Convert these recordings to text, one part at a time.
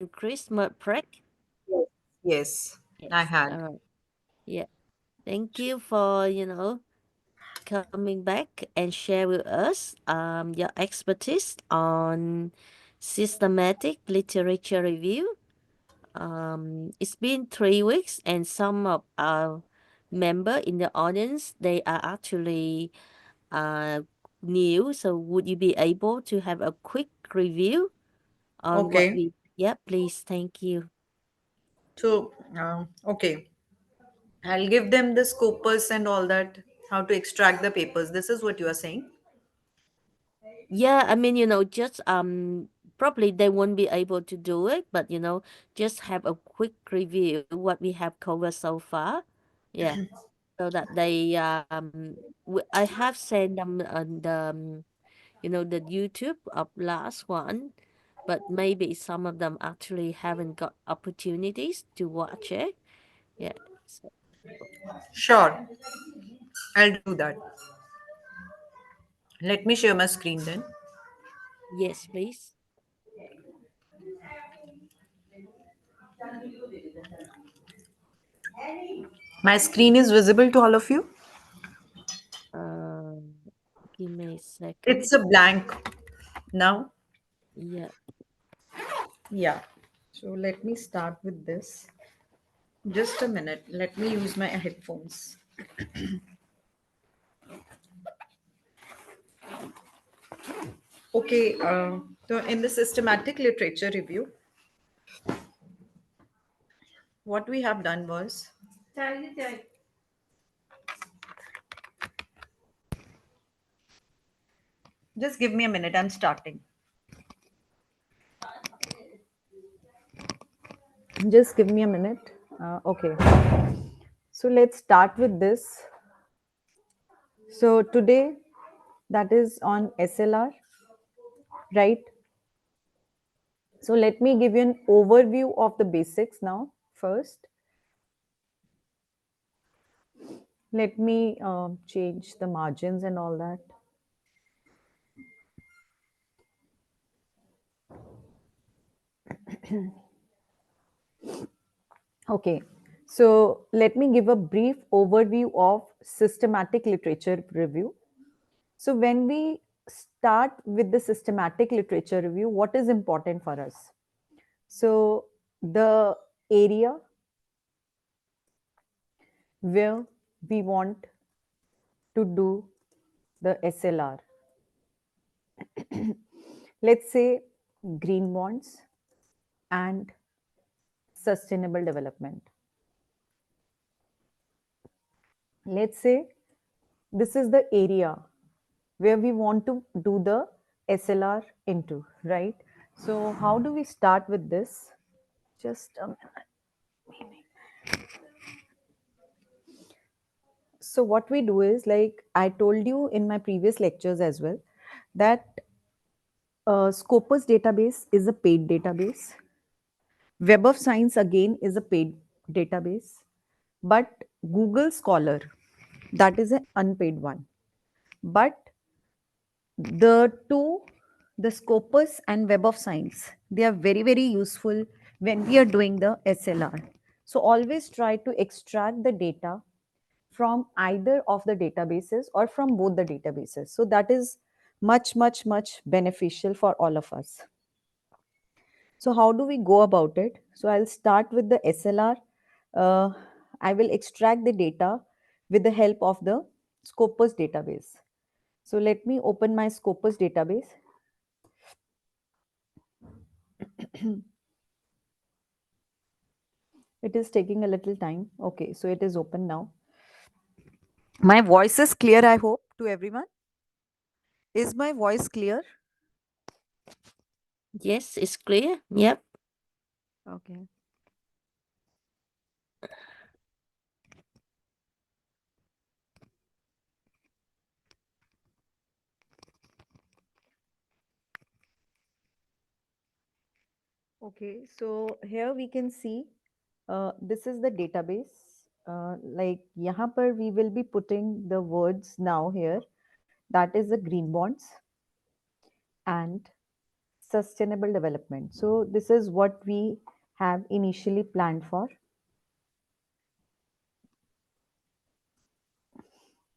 Chris Prek. Yes. Yes, I Yes. had. All right. Yeah. Thank you for, coming back and share with us your expertise on systematic literature review. It's been 3 weeks, and some of our member in the audience, they are actually uh, new. So would you be able to have a quick review on what Okay. we? Yeah, please. Thank you. So, okay. I'll give them the scopus and all that, how to extract the papers. This is what you are saying. Yeah, I mean, just probably they won't be able to do it, but just have a quick review what we have covered so far. Yeah, so that I have sent them the YouTube of last one, but maybe some of them actually haven't got opportunities to watch it. Yeah. So, Sure, I'll do that. Let me share my screen then. yes, please. My screen is visible to all of you. Um, Give me a second. It's a blank now. Yeah. Yeah. So let me start with this. Just a minute. Let me use my headphones. Okay. So in the systematic literature review, what we have done was, just give me a minute. I'm starting. Just give me a minute. Okay. So let's start with this. So today, that is on SLR, right? So let me give you an overview of the basics now. First, let me change the margins and all that. Okay. So let me give a brief overview of systematic literature review. So when we start with the systematic literature review, what is important for us? So the area where we want to do the SLR. Let's say green bonds and sustainable development. Let's say this is the area where we want to do the SLR into, right? So, how do we start with this? Just a minute. So, what we do is like I told you in my previous lectures as well that Scopus database is a paid database. Web of Science again is a paid database, but Google Scholar, that is an unpaid one. But the two, the Scopus and Web of Science, they are very, very useful when we are doing the SLR. So always try to extract the data from either of the databases or from both the databases. So that is much, much, much beneficial for all of us. So how do we go about it? So I'll start with the SLR. Uh, I will extract the data with the help of the Scopus database. So let me open my Scopus database. It is taking a little time. Okay, so it is open now. My voice is clear, I hope, to everyone. Is my voice clear? Yes, it's clear. Yep. Okay. Okay, so here we can see this is the database. Like यहाँ पर we will be putting the words now here. That is the green bonds and sustainable development. So this is what we have initially planned for,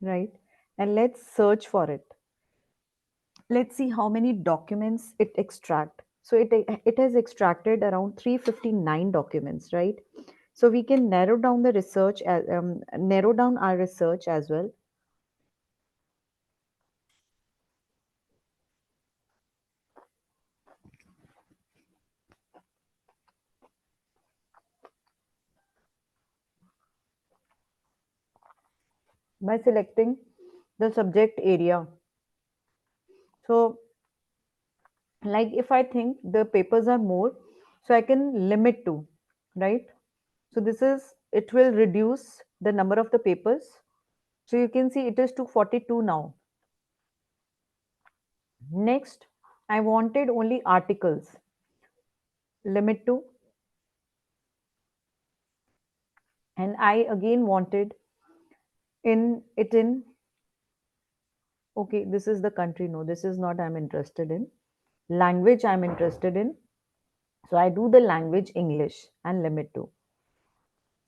right? And let's search for it. Let's see how many documents it extract. So it has extracted around 359 documents, right? So we can narrow down the research, narrow down our research as well by selecting the subject area. So, like if I think the papers are more, so I can limit to, right? So this is, it will reduce the number of the papers. So you can see it is 242 now. Next, I wanted only articles, limit to, and I again wanted in it in, okay, this is the country, no, this is not I'm interested in. Language I'm interested in. So I do the language English and limit to.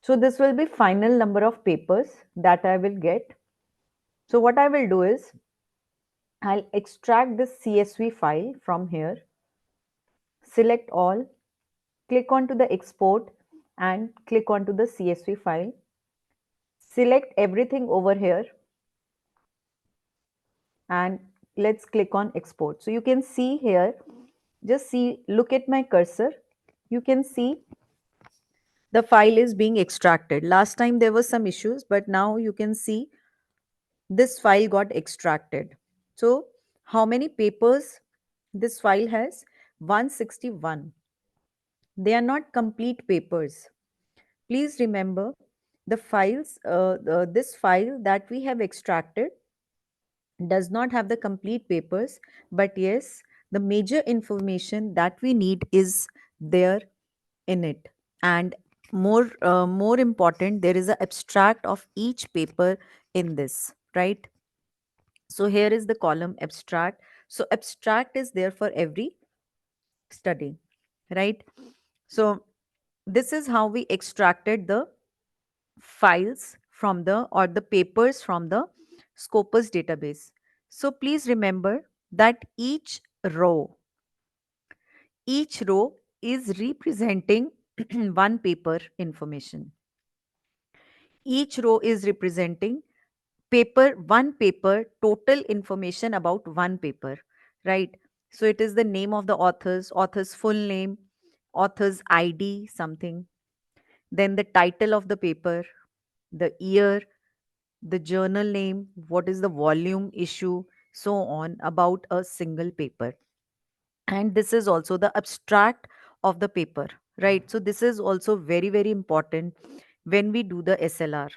So this will be final number of papers that I will get. So what I will do is I'll extract this CSV file from here, select all, click onto the export and click onto the CSV file. Select everything over here and let's click on export. So you can see here, just see, look at my cursor. You can see the file is being extracted. Last time there were some issues, but now you can see this file got extracted. So how many papers this file has? 161. They are not complete papers. Please remember the files, this file that we have extracted does not have the complete papers, but yes, the major information that we need is there in it. And more important, there is an abstract of each paper in this, right? So here is the column abstract. So abstract is there for every study, right? So this is how we extracted the files from the or the papers from the Scopus database. So please remember that each row is representing one paper information. Each row is representing one paper total information about one paper, right? So it is the name of the author's full name, author's ID, something, then the title of the paper, the year, the journal name, what is the volume, issue, so on about a single paper. And this is also the abstract of the paper, right? So this is also very, very important when we do the SLR,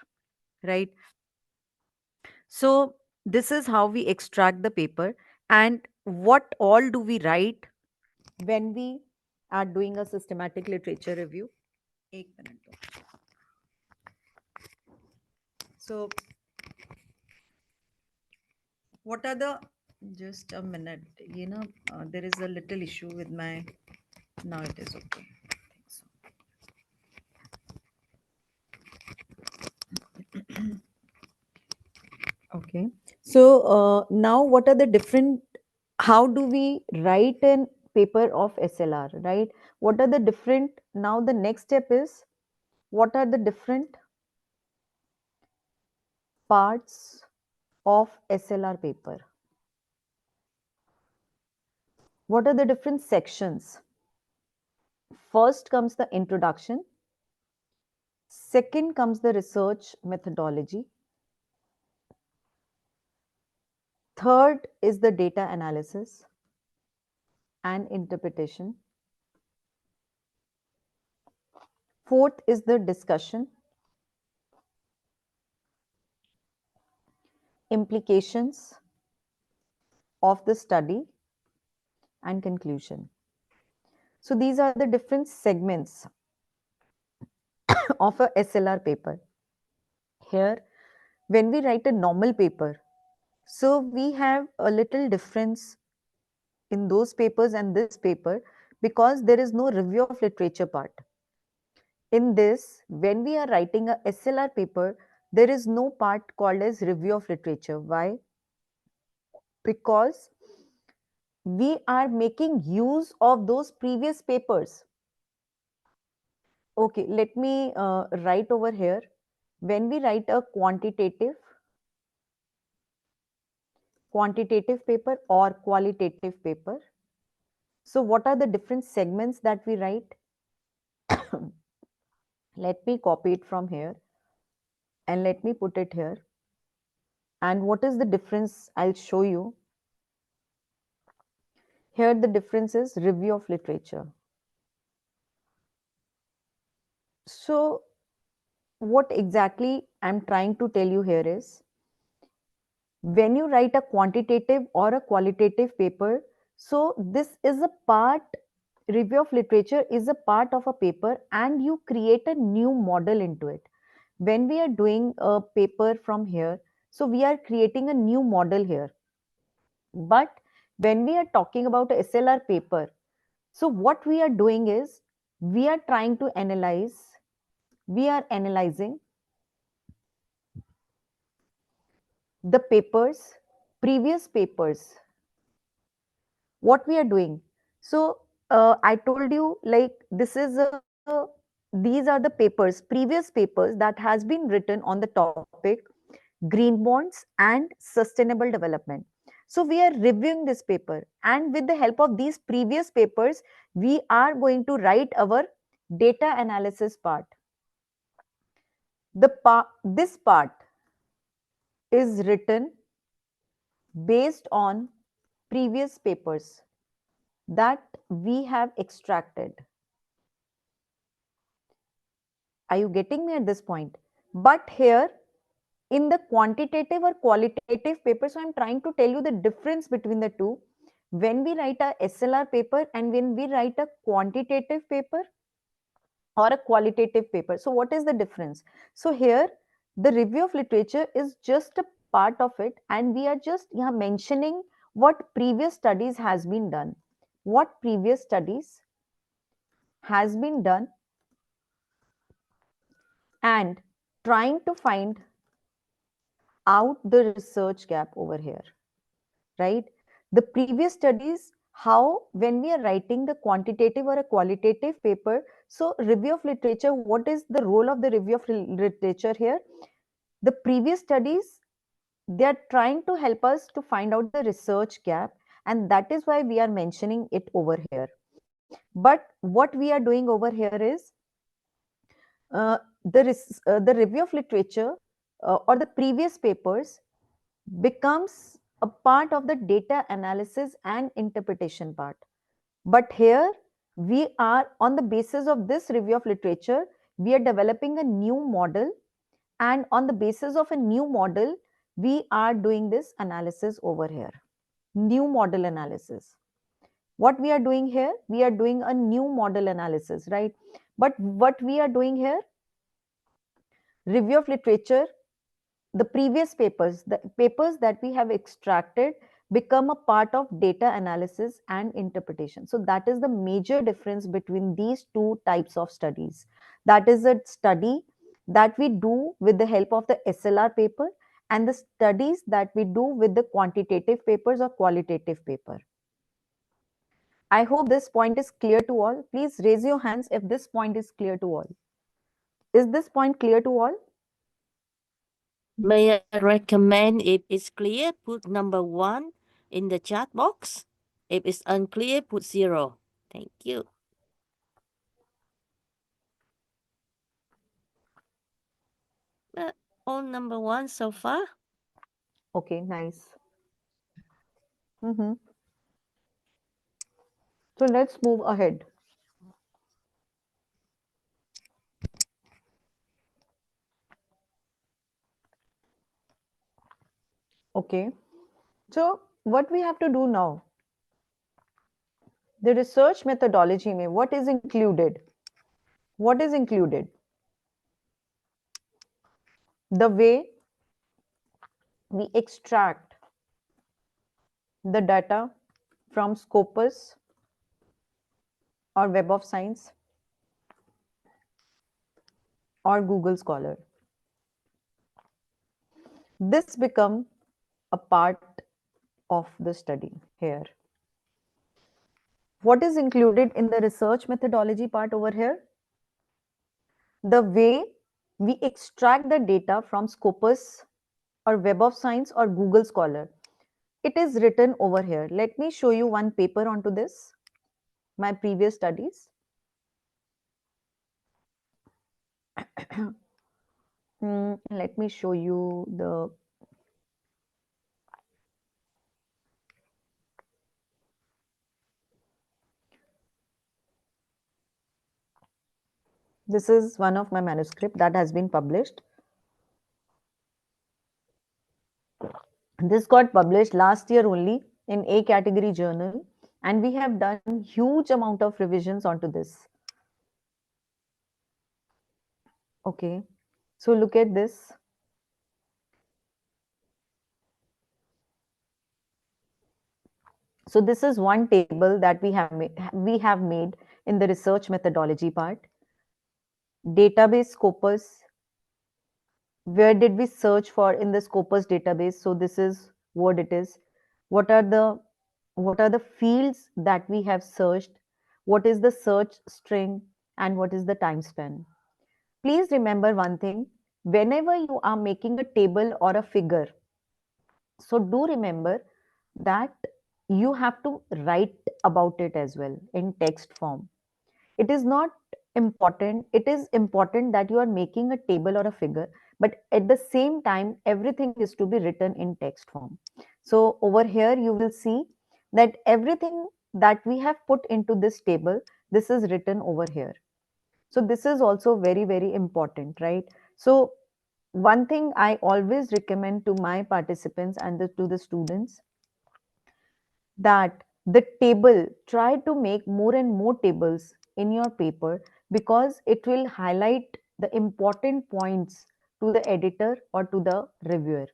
right? So this is how we extract the paper. And what all do we write when we are doing a systematic literature review? एक minute दो. So what are the, just a minute, there is a little issue with my, now it is okay. I think so. Okay. So now what are the different, how do we write an paper of SLR, right? What are the different, now the next step is, what are the different parts of SLR paper? What are the different sections? First comes the introduction. Second comes the research methodology. Third is the data analysis and interpretation. Fourth is the discussion, implications of the study, and conclusion. So these are the different segments of a SLR paper. Here, when we write a normal paper, so we have a little difference in those papers and this paper, because there is no review of literature part. In this, when we are writing a SLR paper, there is no part called as review of literature. Why? Because we are making use of those previous papers. Okay, let me write over here. When we write a quantitative paper or qualitative paper, so what are the different segments that we write? Let me copy it from here and let me put it here. And what is the difference? I'll show you. Here the difference is review of literature. So what exactly I'm trying to tell you here is, when you write a quantitative or a qualitative paper, so this is a part, review of literature is a part of a paper and you create a new model into it. When we are doing a paper from here, so we are creating a new model here. But when we are talking about a SLR paper, so what we are doing is, we are trying to analyze, we are analyzing the papers, previous papers, what we are doing. So I told you, like, these are the papers, previous papers that has been written on the topic green bonds and sustainable development. So we are reviewing this paper, and with the help of these previous papers, we are going to write our data analysis part. This part is written based on previous papers that we have extracted. Are you getting me at this point? But here, in the quantitative or qualitative paper, so I'm trying to tell you the difference between the two. When we write a SLR paper and when we write a quantitative paper or a qualitative paper, so what is the difference? So here, the review of literature is just a part of it, and we are just mentioning what previous studies has been done. What previous studies has been done, and trying to find out the research gap over here, right? The previous studies, how when we are writing the quantitative or a qualitative paper, so review of literature, what is the role of the review of literature here? The previous studies, they are trying to help us to find out the research gap, and that is why we are mentioning it over here. But what we are doing over here is, the review of literature or the previous papers becomes a part of the data analysis and interpretation part. But here, we are on the basis of this review of literature, we are developing a new model, and on the basis of a new model, we are doing this analysis over here. New model analysis. What we are doing here? We are doing a new model analysis, right? But what we are doing here, review of literature, the previous papers, the papers that we have extracted, become a part of data analysis and interpretation. So that is the major difference between these two types of studies. That is a study that we do with the help of the SLR paper, and the studies that we do with the quantitative papers or qualitative paper. I hope this point is clear to all. Please raise your hands if this point is clear to all. Is this point clear to all? May I recommend, if it's clear, put number 1 in the chat box. If it's unclear, put 0. Thank you. All number 1 so far. Okay, nice. So let's move ahead. Okay. So what we have to do now? The research methodology mein what is included? What is included? The way we extract the data from Scopus or Web of Science or Google Scholar. This become a part of the study here. What is included in the research methodology part over here? The way we extract the data from Scopus or Web of Science or Google Scholar. It is written over here. Let me show you one paper onto this, my previous studies. Let me show you the, this is one of my manuscript that has been published. This got published last year only in A category journal, and we have done huge amount of revisions onto this. Okay, so look at this. So this is one table that we have made in the research methodology part. Database Scopus. Where did we search for in the Scopus database? So this is what it is. What are the what are the fields that we have searched? What is the search string and what is the time span? Please remember one thing. Whenever you are making a table or a figure, so do remember that you have to write about it as well in text form. It is not important, it is important that you are making a table or a figure, but at the same time everything is to be written in text form. So over here you will see that everything that we have put into this table, this is written over here. So this is also very very important, right? So one thing I always recommend to my participants and to the students, that the table, try to make more and more tables in your paper, because it will highlight the important points to the editor or to the reviewer.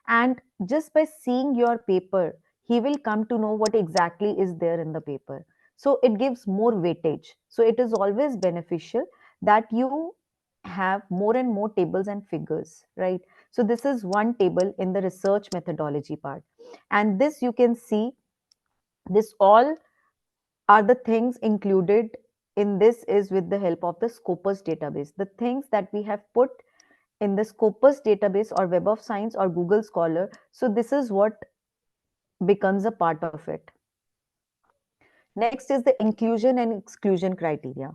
And just by seeing your paper, he will come to know what exactly is there in the paper. So it gives more weightage. So it is always beneficial that you have more and more tables and figures, right? So this is one table in the research methodology part, and this you can see, this all are the things included in this is with the help of the Scopus database. The things that we have put in the Scopus database or Web of Science or Google Scholar. So this is what becomes a part of it. Next is the inclusion and exclusion criteria.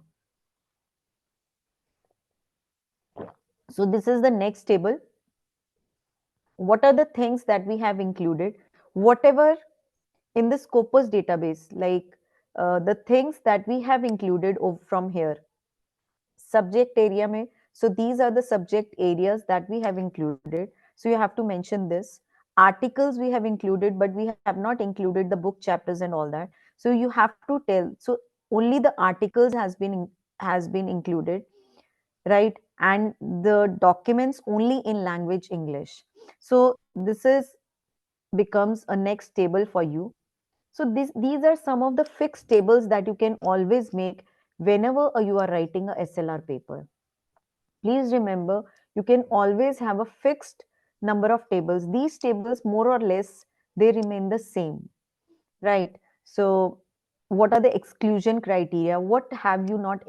So this is the next table. What are the things that we have included? Whatever in the Scopus database, like the things that we have included from here. Subject area mein, so these are the subject areas that we have included, so you have to mention this. Articles we have included, but we have not included the book chapters and all that, so you have to tell. So only the articles has been included, right? And the documents only in language English. So this is becomes a next table for you. So these are some of the fixed tables that you can always make whenever you are writing a SLR paper. Please remember, you can always have a fixed number of tables. These tables, more or less, they remain the same, right? So, what are the exclusion criteria? What have you not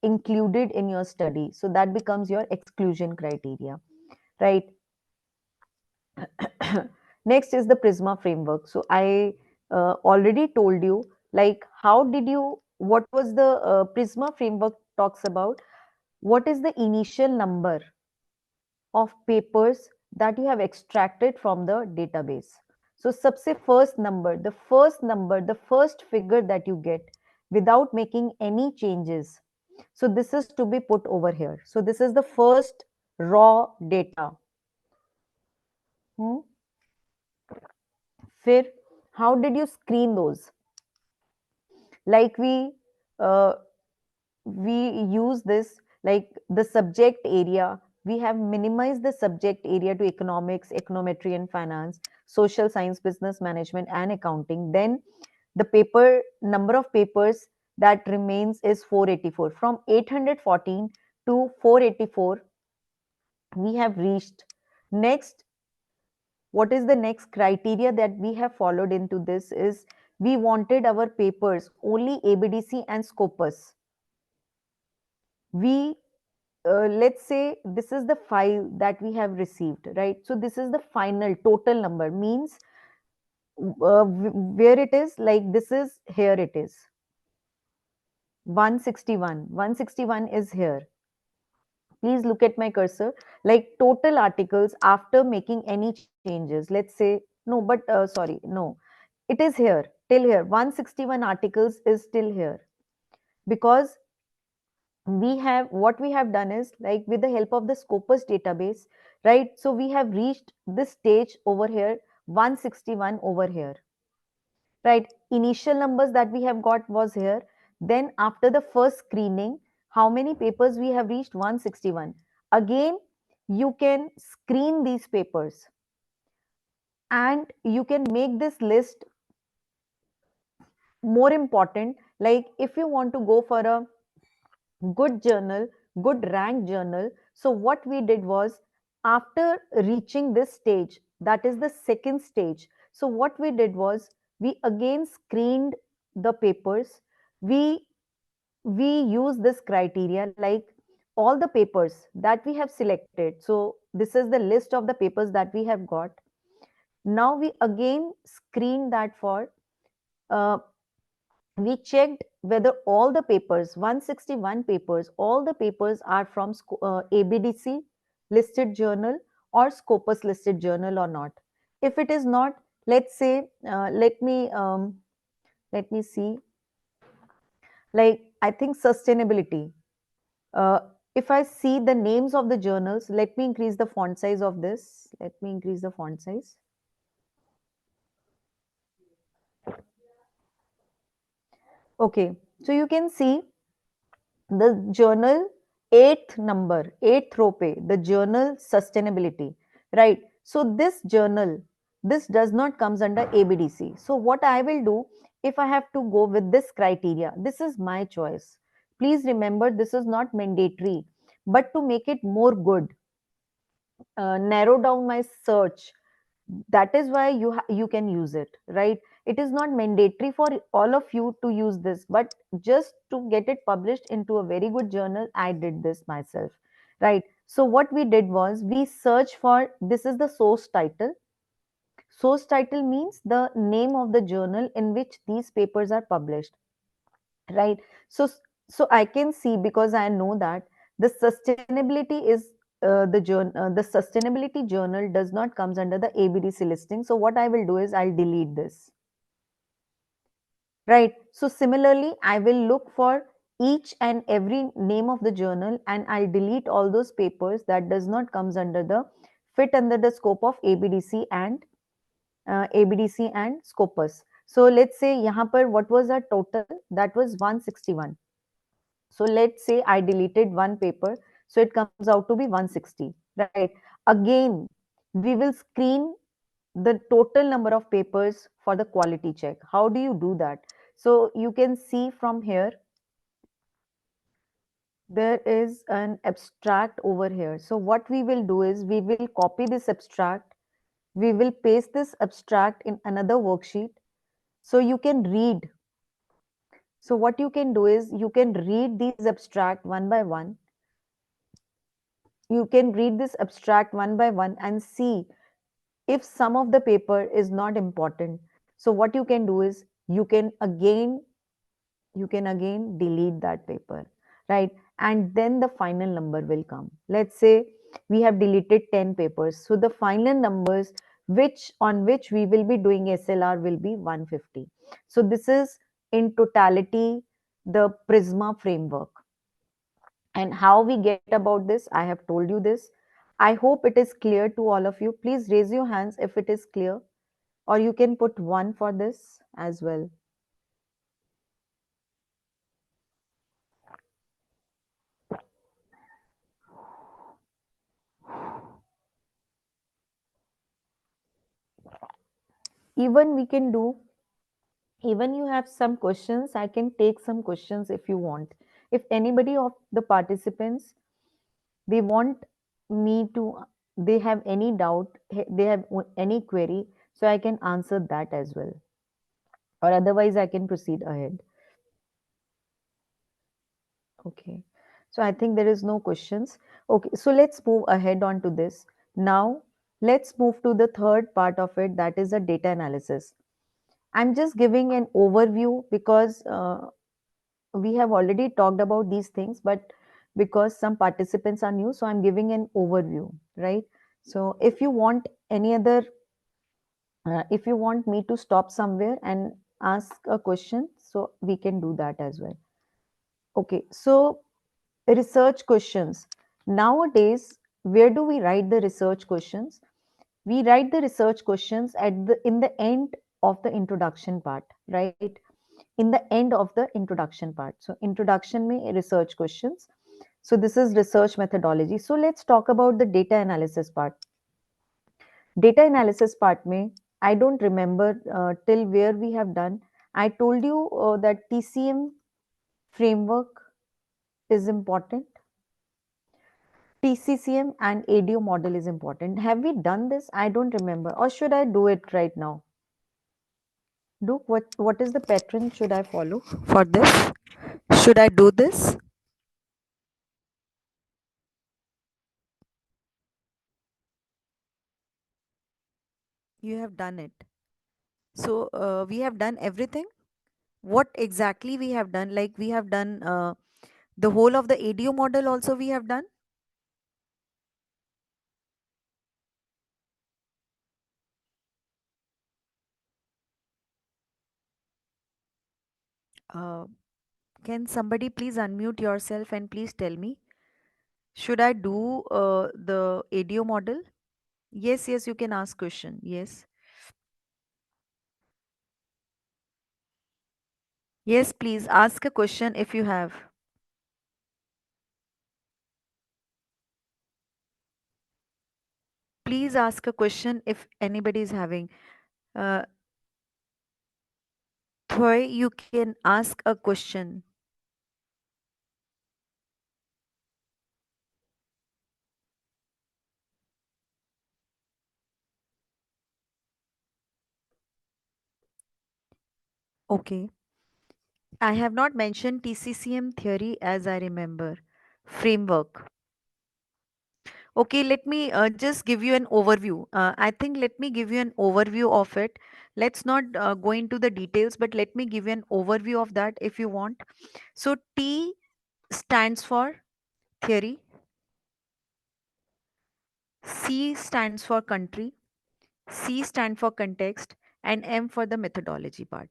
included in your study? So that becomes your exclusion criteria, right? Next is the Prisma framework. So I already told you, like, what was the Prisma framework talks about? What is the initial number of papers that you have extracted from the database? So सबसे first number, the first figure that you get without making any changes. So this is to be put over here. So this is the first raw data. Hmm? फिर how did you screen those? Like uh, we use this, like the subject area. We have minimized the subject area to economics, econometry and finance, social science, business management and accounting. Then the paper number of papers that remains is 484. From 814 to 484 we have reached. Next, what is the next criteria that we have followed into this is we wanted our papers only ABDC and Scopus. We let's say this is the file that we have received, right? So this is the final total number, means where it is, like this is here, it is 161. 161 is here. Please look at my cursor, like total articles after making any changes. Let's say no, but sorry, no, it is here till here. 161 articles is still here because we have, what we have done is, like with the help of the Scopus database, right? So we have reached this stage over here, 161 over here, right? Initial numbers that we have got was here. Then after the first screening, how many papers we have reached? 161. Again, you can screen these papers and you can make this list more important. Like if you want to go for a good journal, good rank journal. So what we did was, after reaching this stage, that is the second stage. So what we did was, we again screened the papers. We we use this criteria, like all the papers that we have selected. So this is the list of the papers that we have got. Now we again screen that for uh, we checked whether all the papers, 161 papers, all the papers are from ABDC listed journal or Scopus listed journal or not. If it is not, let's say, let me see, like I think sustainability. Uh, if I see the names of the journals, let me increase the font size of this. Let me increase the font size. Okay, so you can see the journal eighth number, eighth row pay, the journal sustainability, right? So this journal, this does not comes under ABDC. So what I will do, if I have to go with this criteria, this is my choice. Please remember, this is not mandatory, but to make it more good, narrow down my search, that is why you can use it, right? It is not mandatory for all of you to use this, but just to get it published into a very good journal, I did this myself, right? So what we did was, we search for, this is the source title. Source title means the name of the journal in which these papers are published, right? So I can see, because I know that the sustainability is the sustainability journal does not comes under the ABDC listing. So what I will do is, I'll delete this, right? So similarly, I will look for each and every name of the journal, and I'll delete all those papers that does not comes under the fit under the scope of ABDC and Scopus. So let's say यहाँ पर what was our total? That was 161. So let's say I deleted one paper, so it comes out to be 160, right? Again, we will screen the total number of papers for the quality check. How do you do that? So you can see from here, there is an abstract over here. So what we will do is, we will copy this abstract, we will paste this abstract in another worksheet so you can read. So what you can do is, you can read these abstract one by one. You can read this abstract one by one and see if some of the paper is not important. So what you can do is, you can again delete that paper, right? And then the final number will come. Let's say we have deleted 10 papers, so the final numbers which on which we will be doing SLR will be 150. So this is in totality the Prisma framework. And how we get about this, I have told you this. I hope it is clear to all of you. Please raise your hands if it is clear, or you can put one for this as well. Even we can do, even you have some questions, I can take some questions if you want. If anybody of the participants, they want me to, they have any doubt, they have any query, so I can answer that as well, or otherwise I can proceed ahead. Okay, so I think there is no questions. Okay, so let's move ahead on to this. Now let's move to the third part of it, that is a data analysis. I'm just giving an overview because we have already talked about these things, but because some participants are new, so I'm giving an overview, right? So if you want any other, if you want me to stop somewhere and ask a question, so we can do that as well. Okay, so research questions. Nowadays, where do we write the research questions? We write the research questions at the in the end of the introduction part, right? In the end of the introduction part. So introduction में research questions. So this is research methodology. So let's talk about the data analysis part. Data analysis part में I don't remember till where we have done. I told you that TCM framework is important. TCCM and ADO model is important. Have we done this? I don't remember. Or should I do it right now? Do what is the pattern should I follow for this? Should I do this? You have done it. So we have done everything. What exactly we have done? Like we have done the whole of the ADO model also we have done. Uh, can somebody please unmute yourself and please tell me, should I do the ADO model? Yes, yes, you can ask question. Yes. Yes, please ask a question if you have. Please ask a question if anybody is having. Uh, Thoy, you can ask a question. Okay. I have not mentioned TCCM theory as I remember. Framework. Okay, let me just give you an overview. I think let me give you an overview of it. Let's not go into the details, but let me give you an overview of that if you want. So, T stands for theory, C stands for country, C stand for context, and M for the methodology part,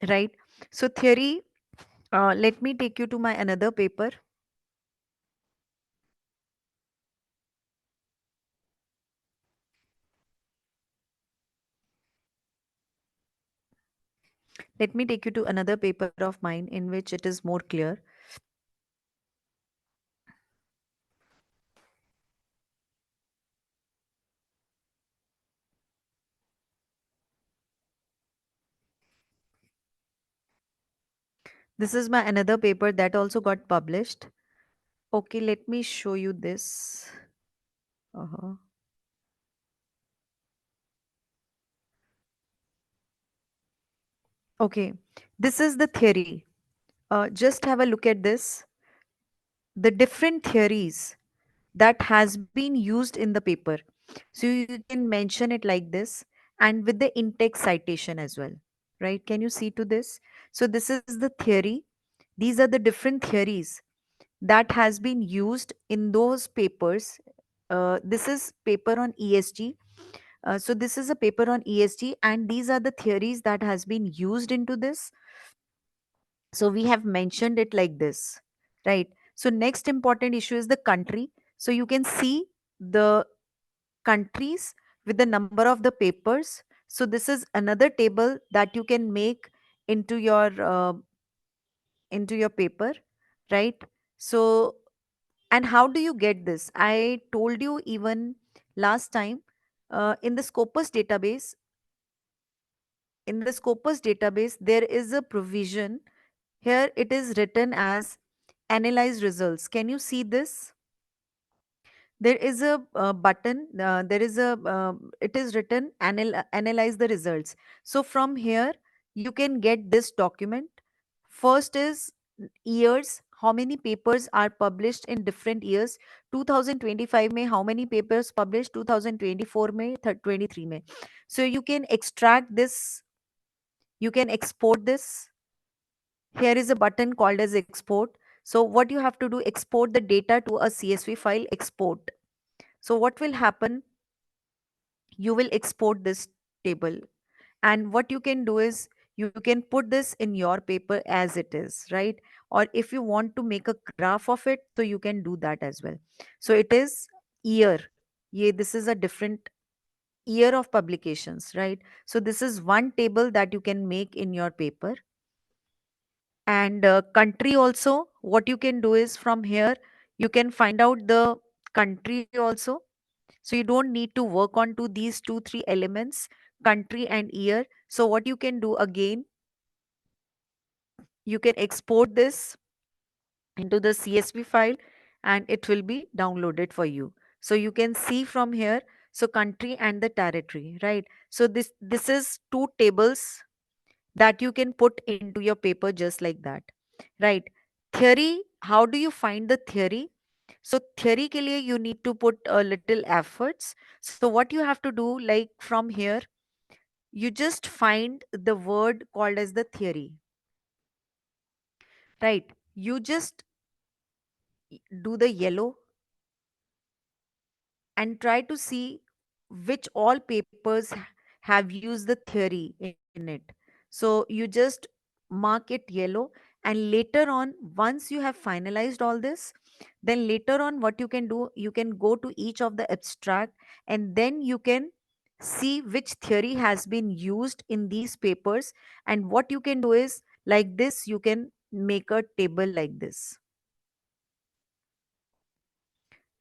right? So, theory, let me take you to my another paper. Let me take you to another paper of mine in which it is more clear. This is my another paper that also got published. Okay, let me show you this. Uh-huh. Okay, this is the theory. Just have a look at this. The different theories that has been used in the paper. So you can mention it like this and with the in-text citation as well, right? Can you see to this? So this is the theory. These are the different theories that has been used in those papers. This is paper on ESG. So this is a paper on ESG, and these are the theories that has been used into this. So we have mentioned it like this, right? So next important issue is the country. So you can see the countries with the number of the papers. So this is another table that you can make into your uh, into your paper, right? So, and how do you get this? I told you even last time. In the Scopus database, there is a provision. Here it is written as analyze results. Can you see this? There is a button, there is a it is written analyze the results. So from here you can get this document. First is years, how many papers are published in different years. 2025 में how many papers published, 2024 में 23 में. So you can extract this, you can export this. Here is a button called as export. So what you have to do, export the data to a CSV file, export. So what will happen, you will export this table, and what you can do is you can put this in your paper as it is, right? Or if you want to make a graph of it, so you can do that as well. So it is year, this is a different year of publications, right? So this is one table that you can make in your paper. And country also, what you can do is from here you can find out the country also. So you don't need to work on to these two three elements, country and year. So what you can do again, you can export this into the CSV file and it will be downloaded for you. So you can see from here, so country and the territory, right? So this is two tables that you can put into your paper just like that, right? Theory, how do you find the theory? So theory ke liye you need to put a little efforts. So what you have to do, like from here you just find the word called as the theory, right? You just do the yellow and try to see which all papers have used the theory in it. So you just mark it yellow, and later on, once you have finalized all this, then later on what you can do, you can go to each of the abstract and then you can see which theory has been used in these papers. And what you can do is like this, you can make a table like this,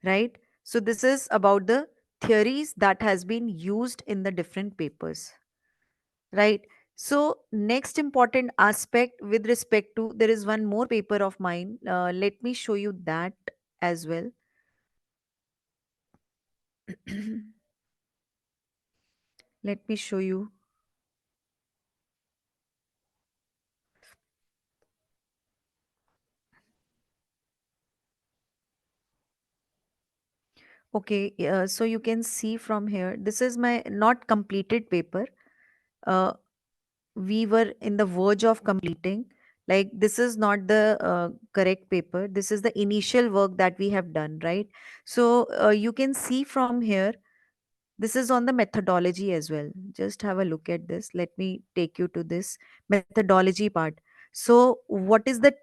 right? So this is about the theories that has been used in the different papers, right? So next important aspect with respect to, there is one more paper of mine, let me show you that as well. Let me show you. Okay, so you can see from here, this is my not completed paper. uh, we were in the verge of completing, like this is not the correct paper, this is the initial work that we have done, right? So you can see from here, this is on the methodology as well. Just have a look at this, let me take you to this methodology part. So what is the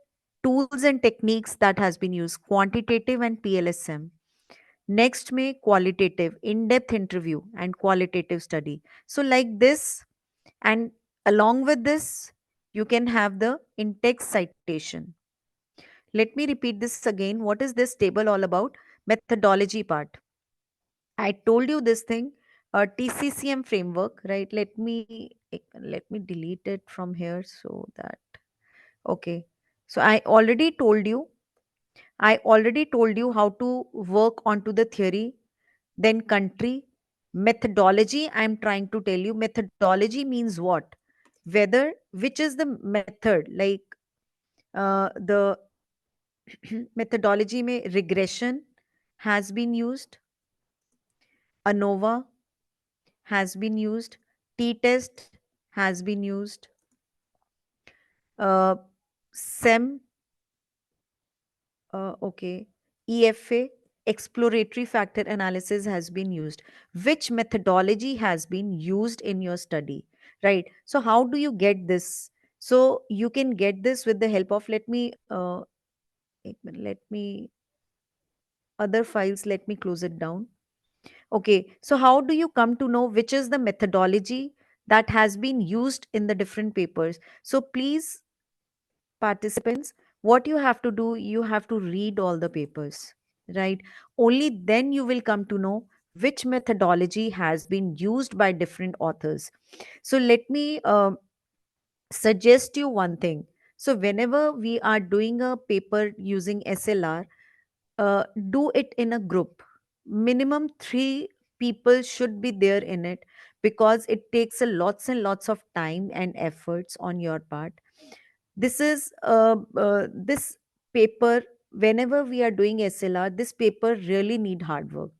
tools and techniques that has been used, quantitative and PLSM. Next may qualitative, in-depth interview and qualitative study. So like this, and along with this, you can have the in-text citation. Let me repeat this again. What is this table all about? Methodology part. I told you this thing, TCCM framework, right? Let me delete it from here so that, okay. So I already told you how to work onto the theory. Then country, methodology. I'm trying to tell you, methodology means what? Whether which is the method, like the methodology में regression has been used, ANOVA has been used, t-test has been used, uh, SEM, okay, EFA, exploratory factor analysis has been used. Which methodology has been used in your study, right? So how do you get this? So you can get this with the help of, let me एक minute, let me other files, let me close it down. Okay, so how do you come to know which is the methodology that has been used in the different papers? So please, participants, what you have to do, you have to read all the papers, right? Only then you will come to know which methodology has been used by different authors. So let me suggest you one thing. So whenever we are doing a paper using SLR, uh, do it in a group. Minimum 3 people should be there in it, because it takes a lots and lots of time and efforts on your part. This paper, whenever we are doing SLR, this paper really need hard work.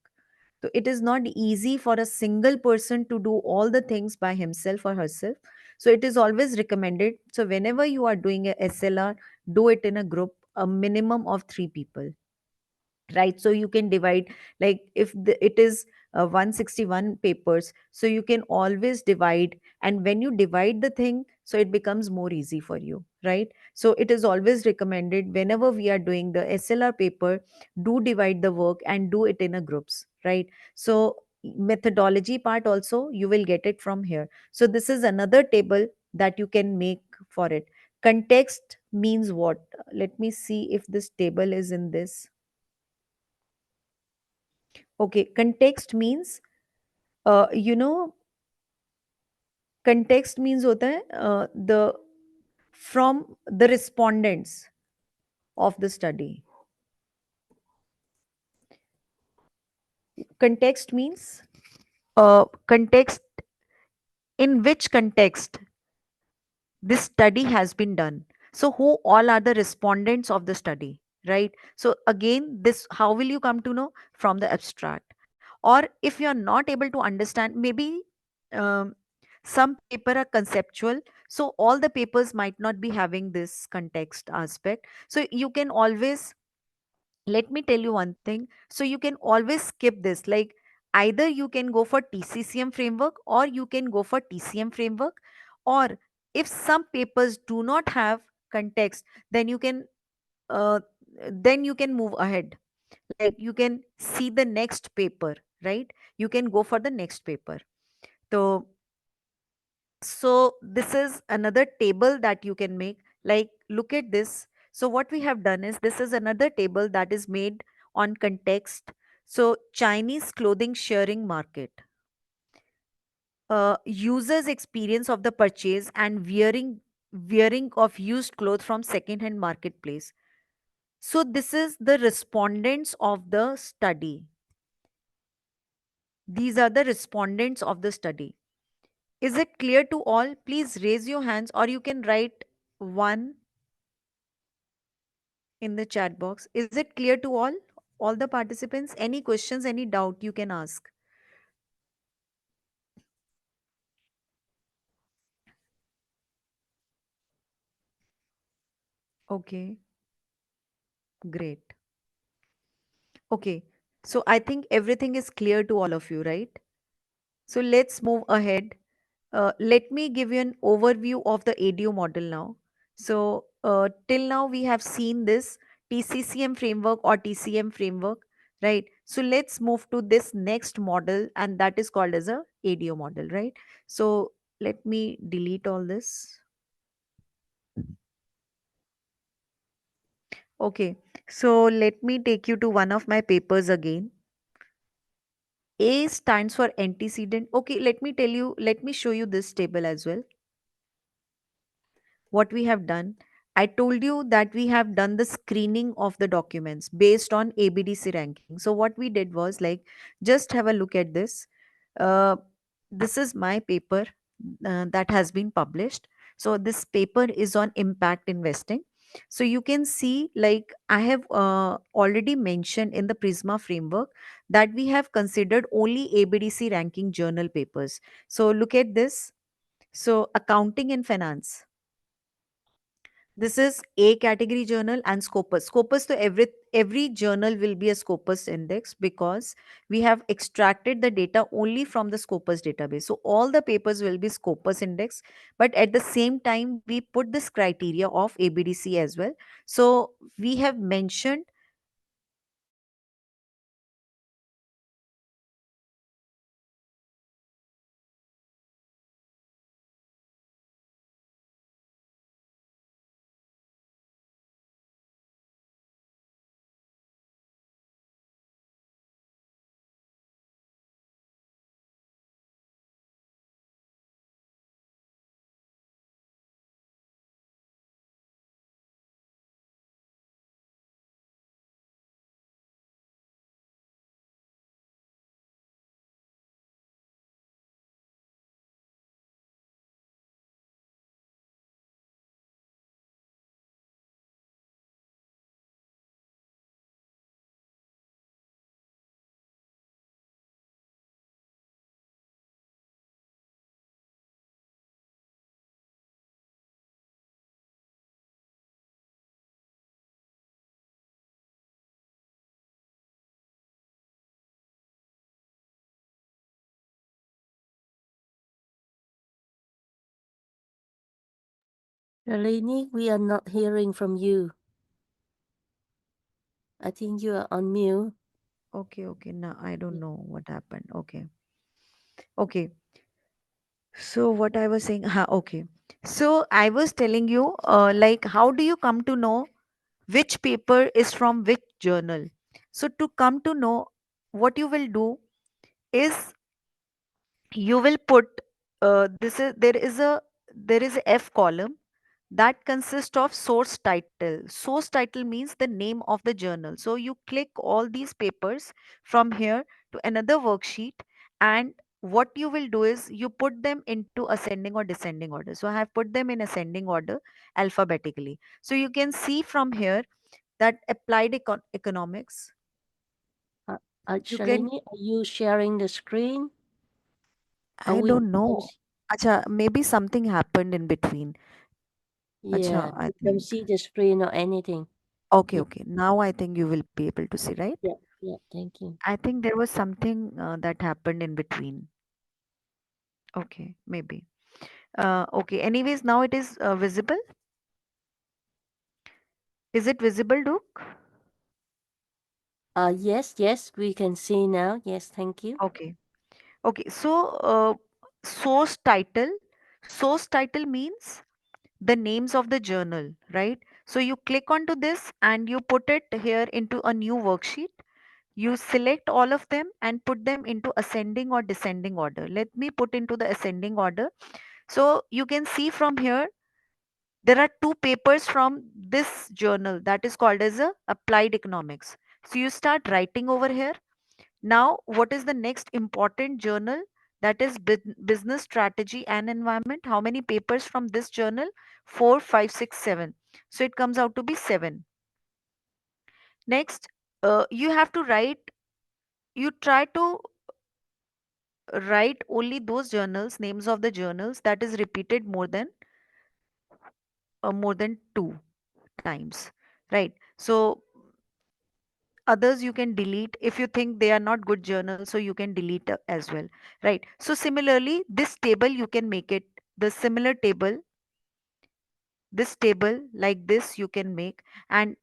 So it is not easy for a single person to do all the things by himself or herself. So it is always recommended. So whenever you are doing a SLR, do it in a group, a minimum of 3 people, right? So you can divide, like if it is 161 papers, so you can always divide, and when you divide the thing, so it becomes more easy for you, right? So it is always recommended, whenever we are doing the SLR paper, do divide the work and do it in a groups, right? So methodology part also you will get it from here. So this is another table that you can make for it. Context means what? Let me see if this table is in this. Okay, context means, you know, context means होता है the from the respondents of the study. Context means context, in which context this study has been done. So who all are the respondents of the study, right? So again, this, how will you come to know? From the abstract. Or if you are not able to understand, maybe um, some paper are conceptual, so all the papers might not be having this context aspect. So you can always, let me tell you one thing, so you can always skip this. Like, either you can go for TCCM framework, or you can go for TCM framework. Or if some papers do not have context, then you can uh, move ahead. Like, you can see the next paper, right? You can go for the next paper. So this is another table that you can make. Like, look at this. So what we have done is, this is another table that is made on context. So Chinese clothing sharing market, users experience of the purchase and wearing of used clothes from second hand marketplace. So this is the respondents of the study. These are the respondents of the study. Is it clear to all? Please raise your hands, or you can write one in the chat box. Is it clear to all the participants? Any questions, any doubt you can ask? Okay, great. Okay, so I think everything is clear to all of you, right? So let's move ahead. Let me give you an overview of the ADO model now. So till now we have seen this TCCM framework or TCM framework, right? So let's move to this next model, and that is called as a ADO model, right? So let me delete all this. Okay, so let me take you to one of my papers again. A stands for antecedent. Okay, let me show you this table as well. What we have done, I told you that we have done the screening of the documents based on ABDC ranking. So what we did was, like, just have a look at this. uh, this is my paper that has been published. So this paper is on impact investing. So you can see, like, I have already mentioned in the Prisma framework that we have considered only ABDC ranking journal papers. So look at this. So accounting and finance, this is A category journal. And Scopus. Scopus, so every journal will be a Scopus index, because we have extracted the data only from the Scopus database. So all the papers will be Scopus index, but at the same time we put this criteria of ABDC as well. So we have mentioned Shalini, we are not hearing from you. I think you are on mute. Okay, okay. Now I don't Yeah. know what happened. Okay. Okay. So what I was saying, okay. So I was telling you, like, how do you come to know which paper is from which journal? So to come to know, what you will do is you will put this is there is a F column that consists of source title. Source title means the name of the journal. So you click all these papers from here to another worksheet, and what you will do is you put them into ascending or descending order. So I have put them in ascending order alphabetically. So you can see from here that applied economics. Uh, You can, Shalini, are you sharing the screen? Are I we? don't know. Acha, maybe something happened in between. Yeah, Acha, I we don't think. see the screen or anything. Okay, Yeah, okay. Now I think you will be able to see, right? yeah, yeah. Thank you. I think there was something that happened in between. Okay, maybe. Okay. Anyways, now it is visible. Is it visible, Duke? Yes, yes, we can see now. Yes, thank you. Okay. Okay. So, source title. Source title means the names of the journal, right? So you click onto this and you put it here into a new worksheet. You select all of them and put them into ascending or descending order. Let me put into the ascending order. So you can see from here there are two papers from this journal that is called as a applied economics. So you start writing over here. Now what is the next important journal? That is business strategy and environment. How many papers from this journal? 4, 5, 6, 7. So it comes out to be 7. Next, you have to write, you try to write only those journals, names of the journals that is repeated more than 2 times, right? So others you can delete if you think they are not good journals, so you can delete as well, right? So similarly this table you can make it the similar table, this table like this you can make, and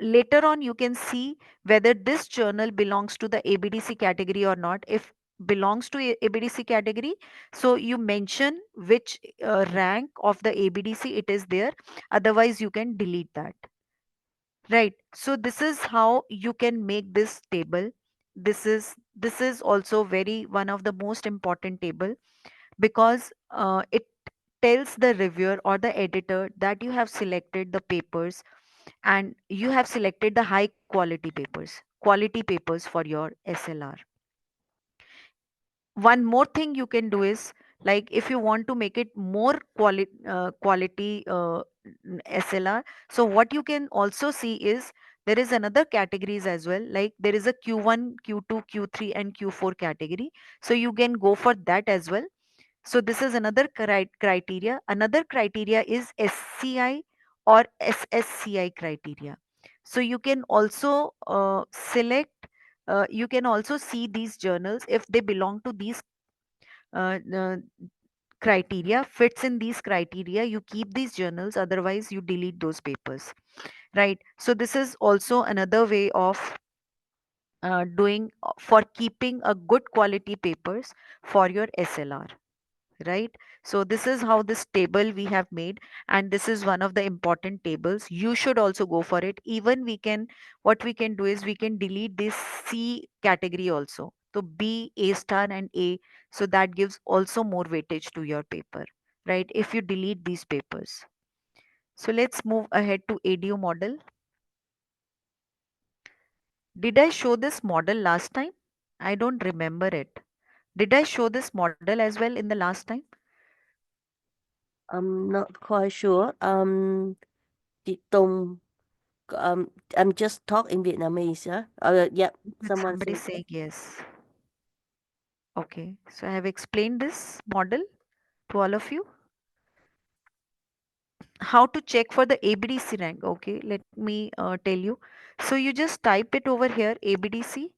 later on you can see whether this journal belongs to the ABDC category or not. If belongs to ABDC category, so you mention which rank of the ABDC it is there, otherwise you can delete that, right? So this is how you can make this table. This is also very one of the most important table, because it tells the reviewer or the editor that you have selected the papers and you have selected the high quality papers for your SLR. One more thing you can do is, like, if you want to make it more quality SLR, so what you can also see is there is another categories as well, like there is a Q1, Q2, Q3 and Q4 category, so you can go for that as well. So this is another criteria. Another criteria is SCI or SSCI criteria. So you can also you can also see these journals if they belong to these uh, uh, criteria, fits in these criteria. You keep these journals, otherwise you delete those papers, right? So this is also another way of doing for keeping a good quality papers for your SLR, right? So this is how this table we have made, and this is one of the important tables. You should also go for it. Even we can, what we can do is we can delete this C category also, so B, A star and A, so that gives also more weightage to your paper, right, if you delete these papers. So let's move ahead to ADO model. Did I show this model last time? I don't remember it. Did I show this model as well in the last time? I'm not quite sure. Chị Tùng, I'm just talk in Vietnamese. Huh? Yep, someone Somebody said saying that. yes. Okay, so I have explained this model to all of you. How to check for the ABDC rank? Okay, let me tell you. So you just type it over here, ABDC.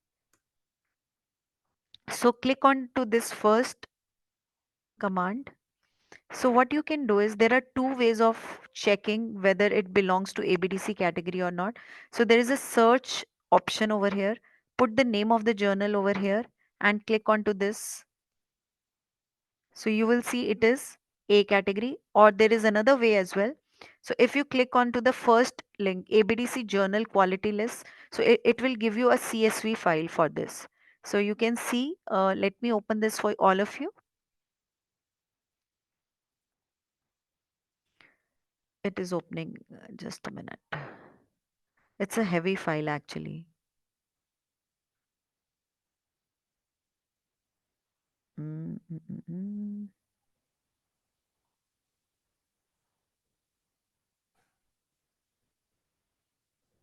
So click on to this first command. So what you can do is there are two ways of checking whether it belongs to ABDC category or not. So there is a search option over here. Put the name of the journal over here and click onto this. So you will see it is A category, or there is another way as well. So if you click onto the first link, ABDC journal quality list, so it will give you a CSV file for this. So you can see, let me open this for all of you. It is opening, just a minute. It's a heavy file actually. Mm, mm, mm, mm.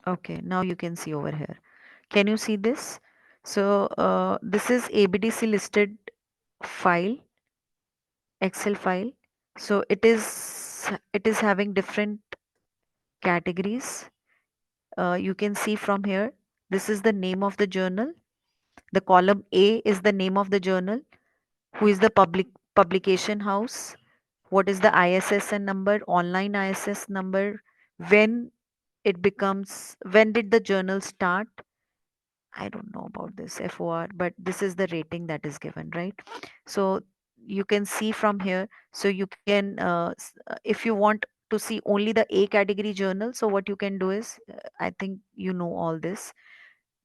Okay, now you can see over here. Can you see this? So this is ABDC listed file, Excel file. So it is having different categories. You can see from here. This is the name of the journal. The column A is the name of the journal. Who is the publication house? What is the ISSN number, online ISS number, when when did the journal start? I don't know about this FOR, but this is the rating that is given, right? So you can see from here. So you can, if you want to see only the A category journal, so what you can do is, I think you know all this.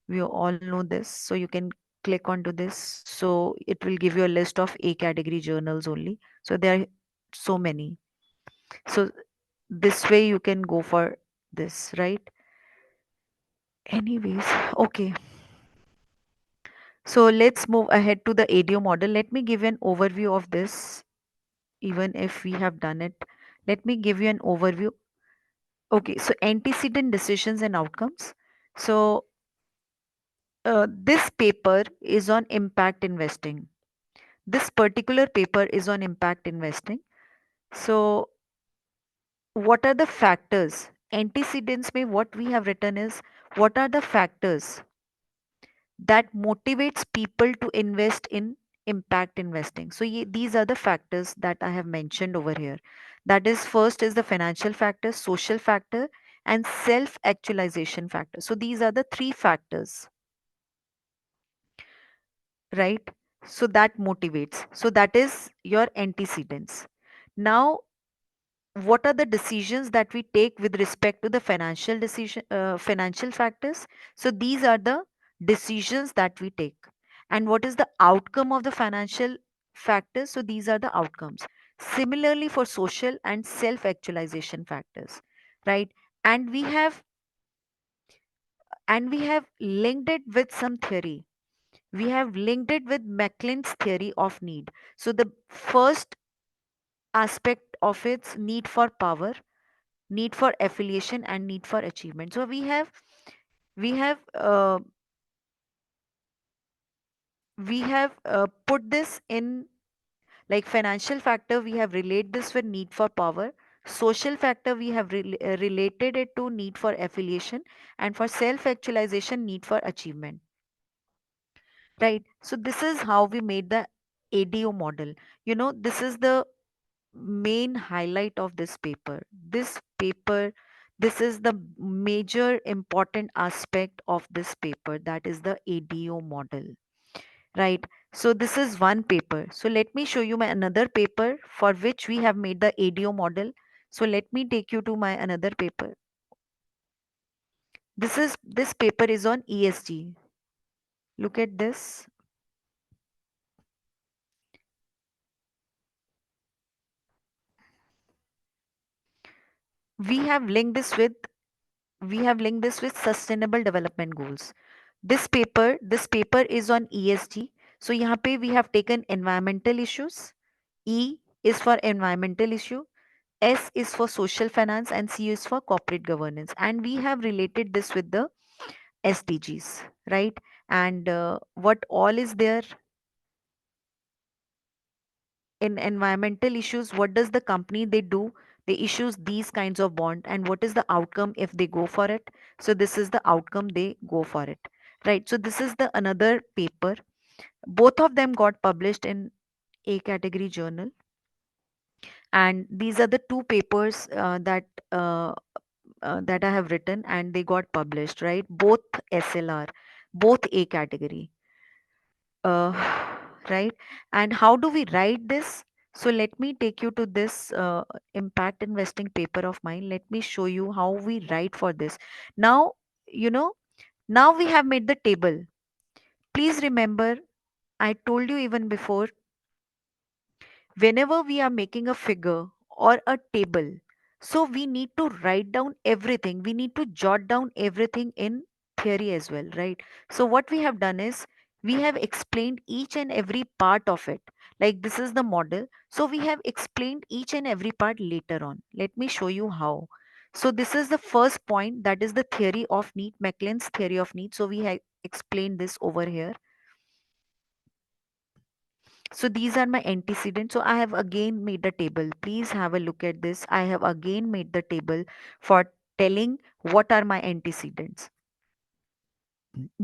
We all know this. So you can click onto this. So it will give you a list of A category journals only. So there are so many. So this way you can go for this, right? Anyways, okay. So let's move ahead to the ADO model. Let me give you an overview of this, even if we have done it. Let me give you an overview. Okay, so antecedent decisions and outcomes. So this paper is on impact investing. This particular paper is on impact investing. So what are the factors? Antecedents may what we have written is what are the factors that motivates people to invest in impact investing. So these are the factors that I have mentioned over here. That is, first is the financial factor, social factor, and self actualization factor. So these are the three factors, right? So that motivates. So that is your antecedents. Now what are the decisions that we take with respect to the financial factors? So these are the decisions that we take. And what is the outcome of the financial factors? So these are the outcomes. Similarly for social and self actualization factors, right? and we have and we have linked it with some theory. We have linked it with Macklin's theory of need. So the first aspect of its need for power, need for affiliation, and need for achievement. So we have put this in, like, financial factor we have related this with need for power, social factor we have related it to need for affiliation, and for self actualization, need for achievement, right? So this is how we made the ADO model. This is the main highlight of this paper. This is the major important aspect of this paper, that is the ADO model, right? So this is one paper. So let me show you my another paper for which we have made the ADO model. So let me take you to my another paper. This paper is on ESG. Look at this. We have linked this with sustainable development goals. This paper is on ESG. So यहाँ पे we have taken environmental issues. E is for environmental issue, S is for social finance, and C is for corporate governance. And we have related this with the SDGs, right? And what all is there in environmental issues? What does the company they do? They issues these kinds of bond, and what is the outcome if they go for it? So this is the outcome they go for it, right? So this is the another paper. Both of them got published in A category journal. And these are the two papers that I have written, and they got published, right? Both SLR, both A category, uh, right? And how do we write this? So let me take you to this impact investing paper of mine. Let me show you how we write for this. Now, you know, now we have made the table. Please remember, I told you even before, whenever we are making a figure or a table, so we need to write down everything, we need to jot down everything in theory as well, right? So what we have done is we have explained each and every part of it. Like this is the model, so we have explained each and every part later on. Let me show you how. So this is the first point, that is the theory of need, Maclean's theory of need. So we have explained this over here. So these are my antecedents. So I have again made the table. Please have a look at this. I have again made the table for telling what are my antecedents.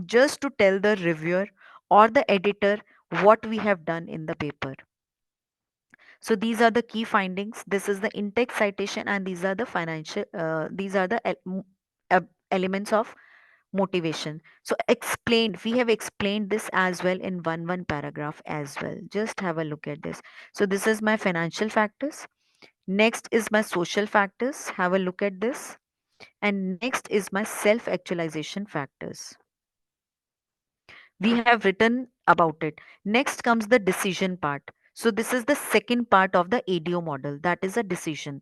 Just to tell the reviewer or the editor what we have done in the paper. So these are the key findings. This is the in-text citation, and these are the these are the elements of motivation. So explained, we have explained this as well in one paragraph as well. Just have a look at this. So this is my financial factors. Next is my social factors. Have a look at this. And next is my self actualization factors. We have written about it. Next comes the decision part. So this is the second part of the ADO model, that is a decision.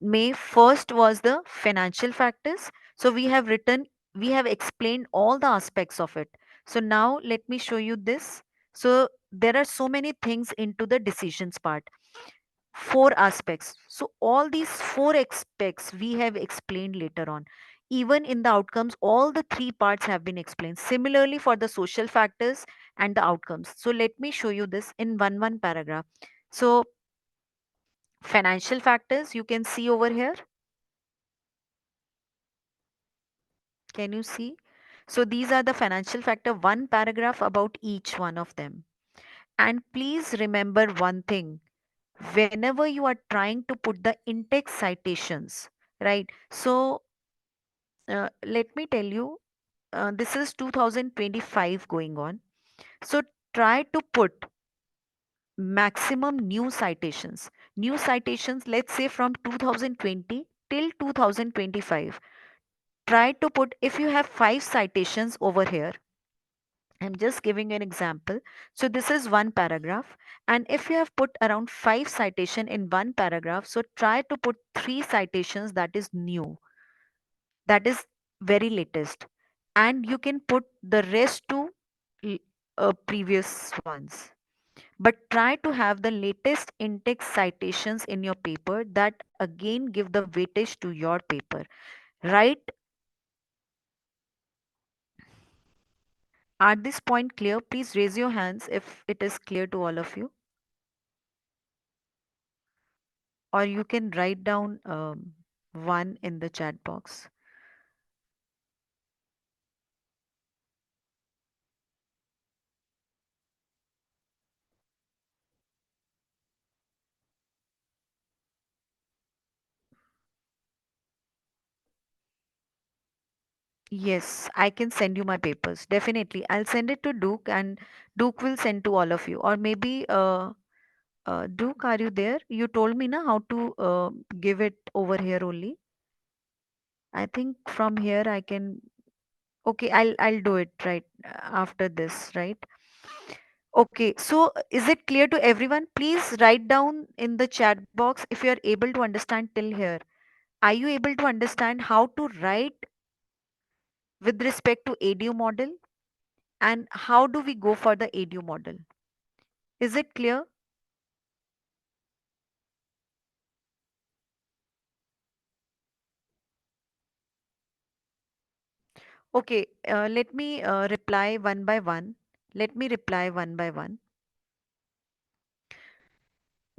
May first was the financial factors. So we have explained all the aspects of it. So now let me show you this. So there are so many things into the decisions part. Four aspects. So all these four aspects we have explained later on. Even in the outcomes, all the three parts have been explained. Similarly for the social factors and the outcomes. So let me show you this in one paragraph. So financial factors, you can see over here. Can you see? So these are the financial factor, one paragraph about each one of them. And please remember one thing, whenever you are trying to put the in-text citations, right? So let me tell you, this is 2025 going on. So try to put maximum new citations. New citations, let's say from 2020 till 2025. Try to put, if you have 5 citations over here, I'm just giving an example. So this is one paragraph. And if you have put around 5 citation in one paragraph, so try to put 3 citations that is new, that is very latest. And you can put the rest to l- previous ones. But try to have the latest in-text citations in your paper that again give the weightage to your paper. Right? At this point clear? Please raise your hands if it is clear to all of you. Or you can write down one in the chat box. Yes, I can send you my papers. Definitely. I'll send it to Duke, and Duke will send to all of you. Or maybe, Duke, are you there? You told me na how to give it over here only. I think from here I can. Okay, I'll do it right after this, right? Okay, so is it clear to everyone? Please write down in the chat box if you are able to understand till here. Are you able to understand how to write with respect to ADU model, and how do we go for the ADU model? Is it clear? Okay, let me reply one by one. Let me reply one by one.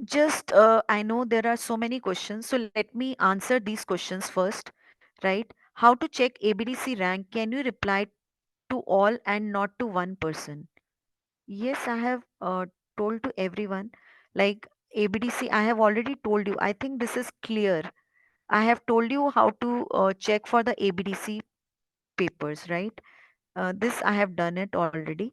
Just, I know there are so many questions, so let me answer these questions first, right? How to check ABDC rank? Can you reply to all and not to one person? Yes, I have told to everyone. Like ABDC, I have already told you. I think this is clear. I have told you how to check for the ABDC papers, right? This I have done it already.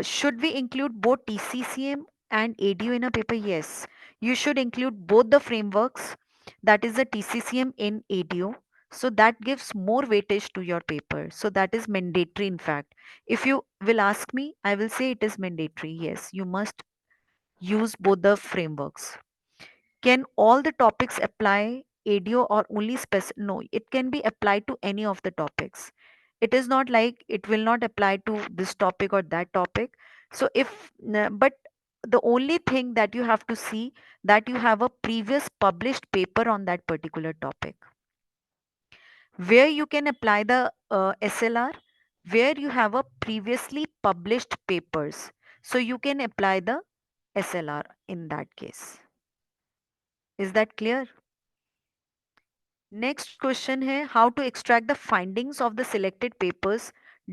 Should we include both TCCM and ADO in a paper? Yes. You should include both the frameworks, that is the TCCM in ADO. So that gives more weightage to your paper. So that is mandatory, in fact. If you will ask me, I will say it is mandatory. Yes, you must use both the frameworks. Can all the topics apply ADO or only specific? No, it can be applied to any of the topics. It is not like it will not apply to this topic or that topic. So but the only thing that you have to see, that you have a previous published paper on that particular topic, where you can apply the SLR, where you have a previously published papers. So you can apply the SLR in that case. Is that clear? Next question है how to extract the findings of the selected papers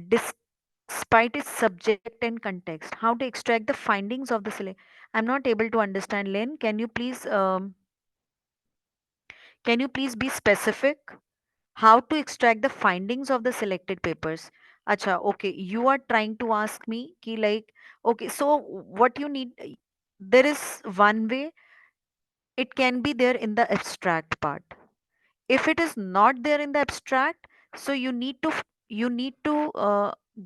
despite its subject and context. How to extract the findings of the select. I'm not able to understand. Len, can you please be specific? How to extract the findings of the selected papers? Acha, okay. You are trying to ask me ki like okay. So what you need? There is one way. It can be there in the abstract part. If it is not there in the abstract, so you need to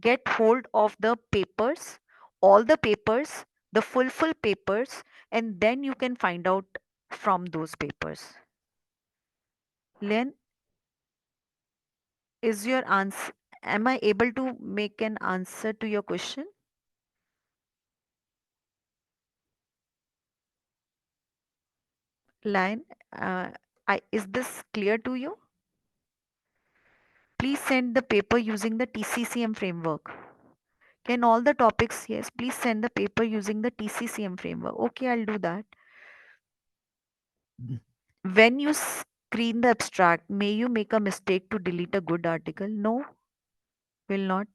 get hold of the papers, all the papers, the full papers, and then you can find out from those papers. Len, is your answer, am I able to make an answer to your question? Len, uh, is this clear to you? Please send the paper using the TCCM framework. Can all the topics? Yes, please send the paper using the TCCM framework. Okay, I'll do that. When you screen the abstract, may you make a mistake to delete a good article? No, will not.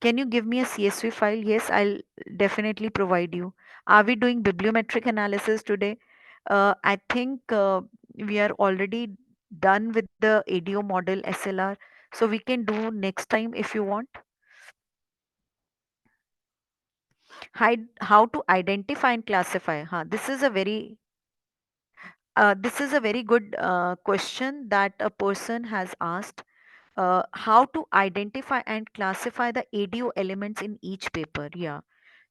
Can you give me a CSV file? Yes, I'll definitely provide you. Are we doing bibliometric analysis today? I think we are already done with the ADO model SLR. So we can do next time if you want. How to identify and classify. Huh, this is a very good question that a person has asked. How to identify and classify the ADO elements in each paper? Yeah.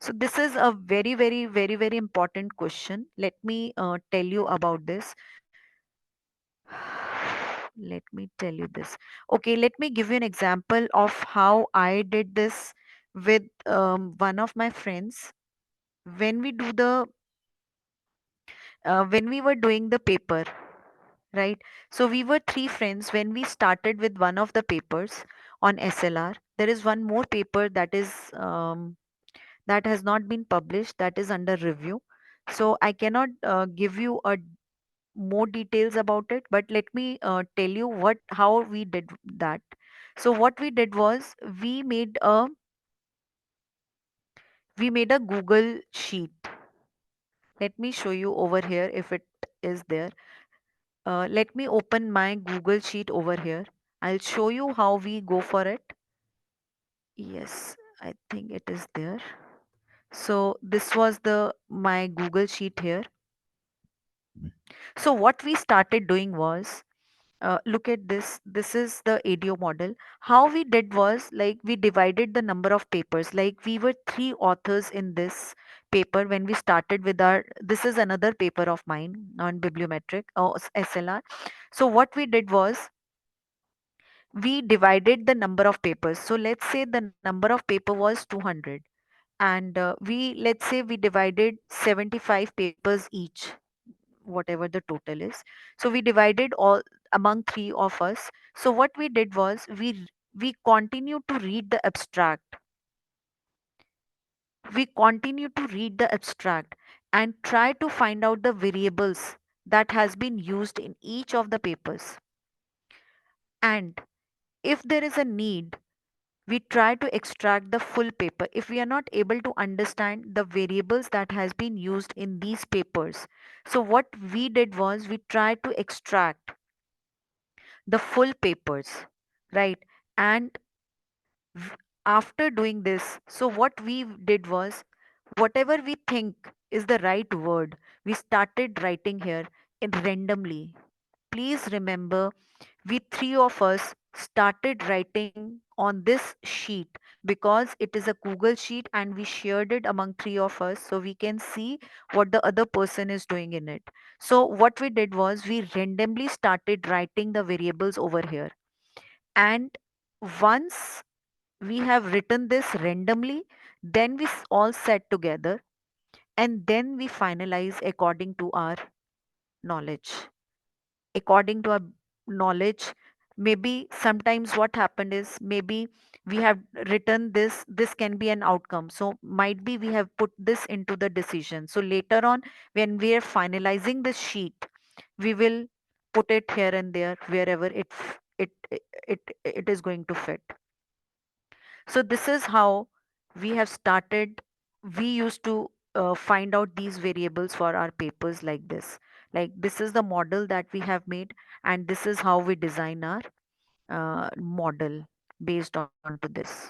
So this is a very important question. Let me tell you about this. Let me tell you this. Okay, let me give you an example of how I did this with one of my friends. When we do the when we were doing the paper, right? So we were three friends when we started with one of the papers on SLR. There is one more paper that has not been published, that is under review. So I cannot give you a more details about it, but let me tell you what how we did that. So what we did was we made a Google sheet. Let me show you over here if it is there. Let me open my Google Sheet over here. I'll show you how we go for it. Yes, I think it is there. So this was the my Google Sheet here. So what we started doing was, look at this. This is the ADO model. How we did was like we divided the number of papers. Like we were three authors in this paper when we started with our. This is another paper of mine on bibliometric or SLR. So what we did was we divided the number of papers. So let's say the number of paper was 200, and we let's say we divided 75 papers each, whatever the total is. So we divided all among three of us. So what we did was we continued to read the abstract. We continued to read the abstract and try to find out the variables that has been used in each of the papers. And if there is a need, we try to extract the full paper. If we are not able to understand the variables that has been used in these papers, so what we did was we tried to extract the full papers, right? And v- after doing this, so what we did was, whatever we think is the right word, we started writing here in randomly. Please remember, we three of us started writing on this sheet because it is a Google sheet and we shared it among three of us so we can see what the other person is doing in it. So what we did was we randomly started writing the variables over here. And once we have written this randomly, then we all sat together and then we finalize according to our knowledge. According to our knowledge, maybe sometimes what happened is, maybe we have written this can be an outcome, so might be we have put this into the decision. So later on, when we are finalizing this sheet, we will put it here and there wherever it is going to fit. So this is how we have started. We used to find out these variables for our papers like this. Like this is the model that we have made, and this is how we design our model based on to this,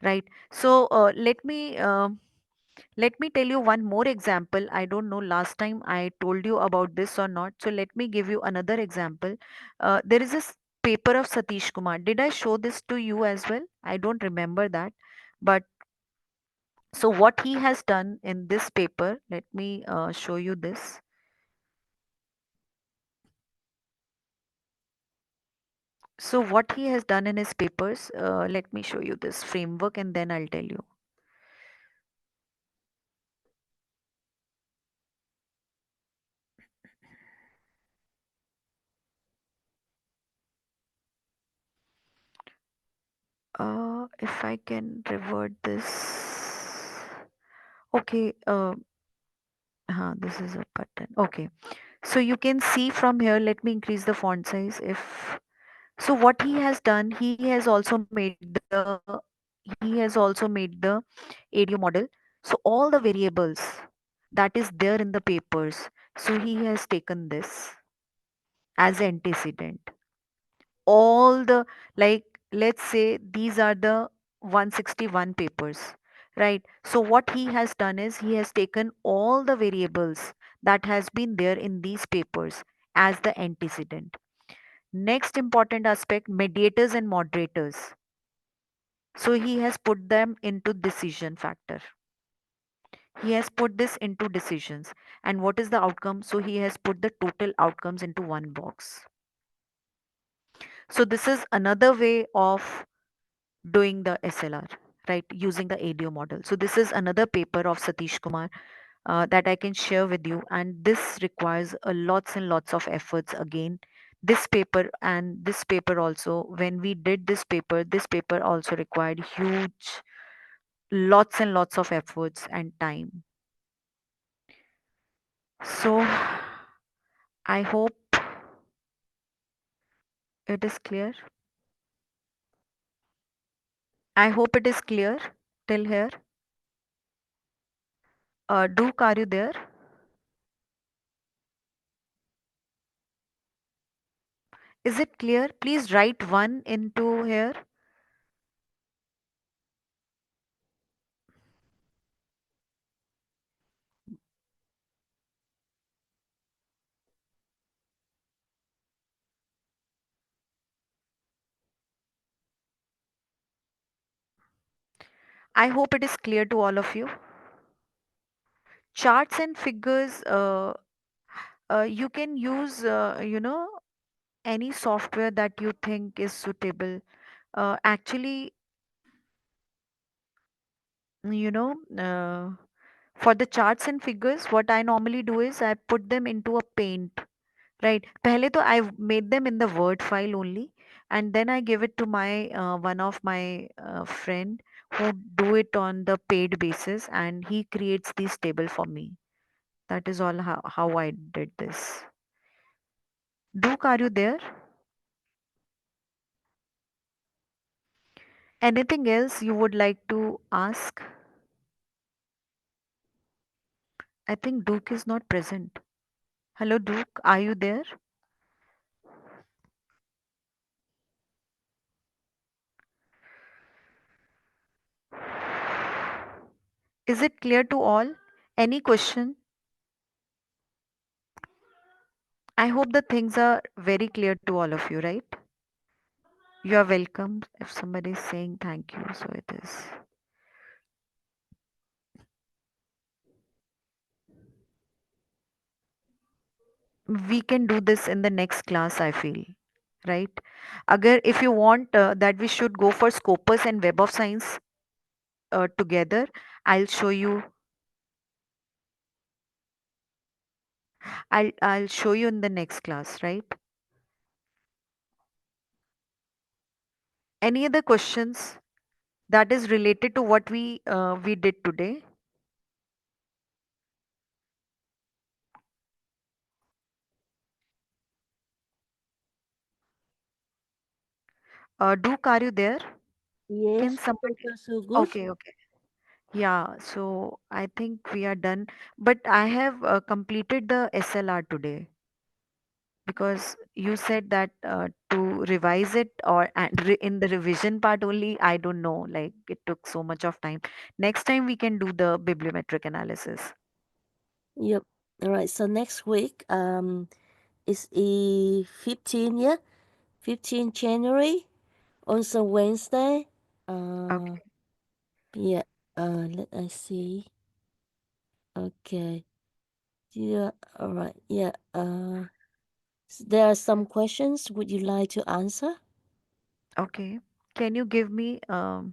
right? So let me tell you one more example. I don't know last time I told you about this or not. So let me give you another example. There is this paper of Satish Kumar. Did I show this to you as well? I don't remember that. But so what he has done in this paper, let me show you this. So what he has done in his papers, let me show you this framework and then I'll tell you. If I can revert this. Okay, this is a button. Okay, so you can see from here, let me increase the font size. If so, what he has done, he has also made the ADO model. So all the variables that is there in the papers, so he has taken this as antecedent. All the, like, let's say these are the 161 papers, right? So what he has done is he has taken all the variables that has been there in these papers as the antecedent. Next important aspect, mediators and moderators. So he has put them into decision factor. He has put this into decisions. And what is the outcome? So he has put the total outcomes into one box. So this is another way of doing the SLR, right? Using the ADO model. So this is another paper of Satish Kumar that I can share with you. And this requires a lots and lots of efforts again. This paper and this paper also, when we did this paper also required huge, lots and lots of efforts and time. So I hope it is clear. I hope it is clear till here. Duke, are you there? Is it clear? Please write one into here. I hope it is clear to all of you. Charts and figures, you can use, any software that you think is suitable. Actually, you know, for the charts and figures, what I normally do is I put them into a paint. Right. Pehle to I made them in the Word file only, and then I give it to my one of my friend who do it on the paid basis, and he creates this table for me. That is all how I did this. Duke, are you there? Anything else you would like to ask? I think Duke is not present. Hello, Duke, are you there? Is it clear to all? Any question? I hope the things are very clear to all of you, right? You are welcome. If somebody is saying thank you, so it is. We can do this in the next class, I feel, right? Agar if you want that we should go for Scopus and Web of Science together, I'll show you. I'll show you in the next class, right? Any other questions that is related to what we did today? Duke, are you there? Can Yes, so somebody? far so good. Okay, okay. Yeah, so I think we are done. But I have completed the SLR today because you said that to revise it or in the revision part only, I don't know, like it took so much of time. Next time we can do the bibliometric analysis. Yep. All right. So next week, is a 15, yeah, 15 January, also Wednesday. Uh, Okay, yeah. Let I see. Okay. Yeah. All right. Yeah. There are some questions. Would you like to answer? okay. Can you give me I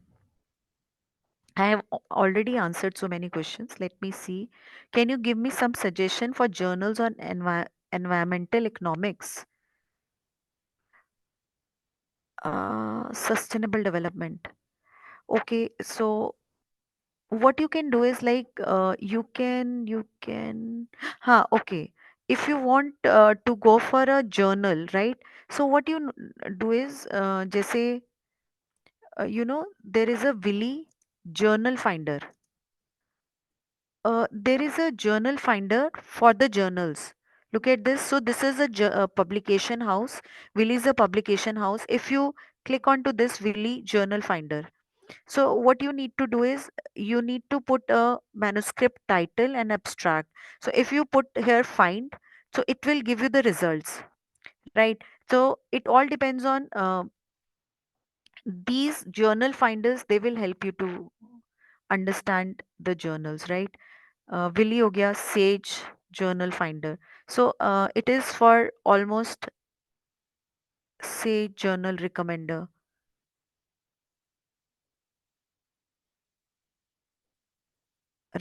have already answered so many questions. Let me see. Can you give me some suggestion for journals on environmental economics, sustainable development? Okay, so what you can do is like you can okay, if you want to go for a journal, right? So what you do is जैसे there is a Willy journal finder. There is a journal finder for the journals. Look at this. So this is a publication house. Willy is a publication house. If you click onto this Willy journal finder, so what you need to do is you need to put a manuscript title and abstract. So if you put here find, so it will give you the results, right? So it all depends on these journal finders. They will help you to understand the journals, right? Willy हो गया Sage journal finder. So it is for almost Sage journal recommender,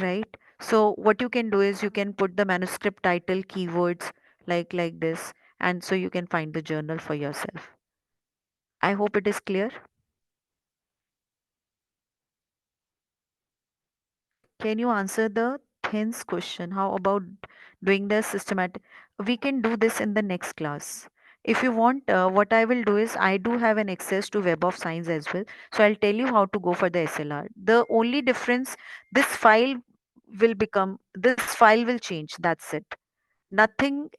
right? So what you can do is you can put the manuscript title keywords like this, and so you can find the journal for yourself. I hope it is clear. Can you answer the thins question? How about doing the systematic? We can do this in the next class. If you want, what I will do is I do have an access to Web of Science as well. So I'll tell you how to go for the SLR. The only difference, this file will change. That's it. Nothing,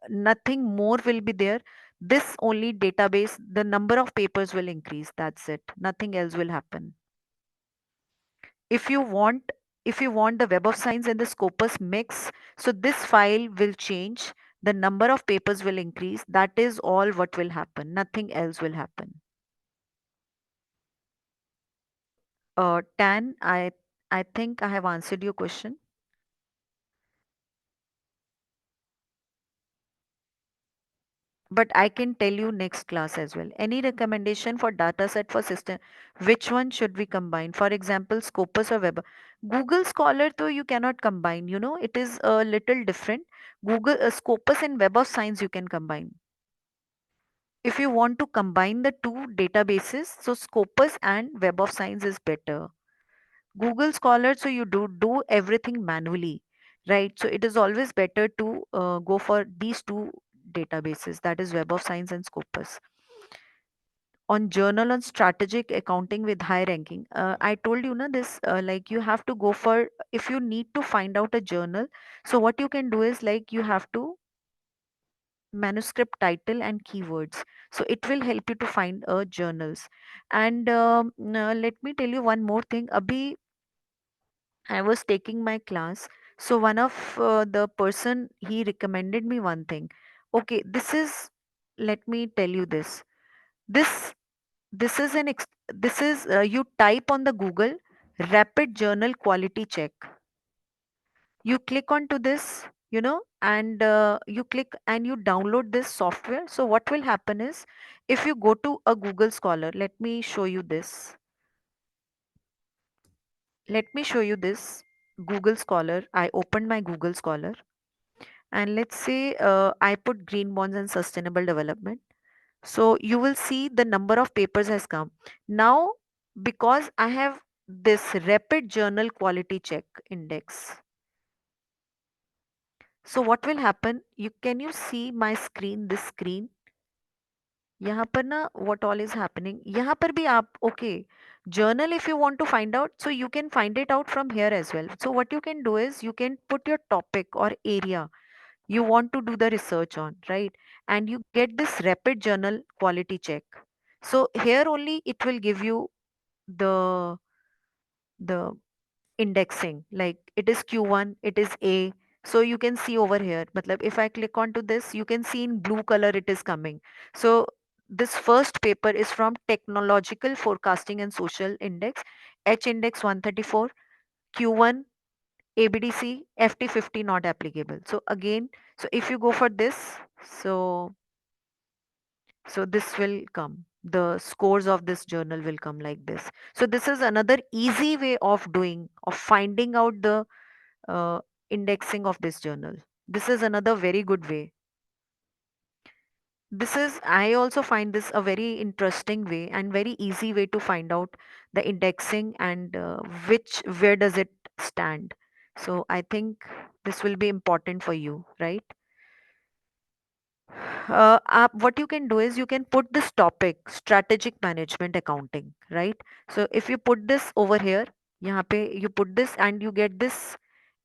nothing more will be there. This only database, the number of papers will increase. That's it. Nothing else will happen. if you want if you want the Web of Science and the Scopus mix, so this file will change, the number of papers will increase. That is all what will happen, nothing else will happen. Tan, I think I have answered your question, but I can tell you next class as well. Any recommendation for data set for system, which one should we combine? For example, Scopus or Web? Google Scholar, though, you cannot combine, it is a little different. Google Scopus and Web of Science you can combine. If you want to combine the two databases, so Scopus and Web of Science is better. Google Scholar, so you do everything manually, right? So it is always better to go for these two databases, that is Web of Science and Scopus. on journal on strategic accounting with high ranking. I told you na this, like you have to go for, if you need to find out a journal, so what you can do is like you have to manuscript title and keywords, so it will help you to find journals. And let me tell you one more thing. Abhi, I was taking my class, so one of the person, he recommended me one thing. Okay, this is, let me tell you this. This this is this is, you type on the Google rapid journal quality check. You click onto this, and you click and you download this software. So what will happen is, if you go to a Google Scholar, let me show you this Google Scholar. I opened my Google Scholar, and let's say I put green bonds and sustainable development. So you will see the number of papers has come now, because I have this rapid journal quality check index. So what will happen, you see my screen, this screen, यहाँ पर ना what all is happening, यहाँ पर भी आप, okay, journal, if you want to find out, so you can find it out from here as well. So what you can do is you can put your topic or area you want to do the research on, right? And you get this rapid journal quality check. So here only it will give you the indexing, like it is Q1, it is A. So you can see over here, matlab if I click onto this, you can see in blue color it is coming. So this first paper is from technological forecasting and social index, H index 134, Q1, ABDC, FT50 not applicable. So again, so if you go for this, so this will come, the scores of this journal will come like this. So this is another easy way of doing, of finding out the uh, indexing of this journal. This is another very good way. This is, I also find this a very interesting way and very easy way to find out the indexing, and which, where does it stand. So I think this will be important for you, right? What you can do is you can put this topic strategic management accounting, right? So if you put this over here, यहाँ पे you put this and you get this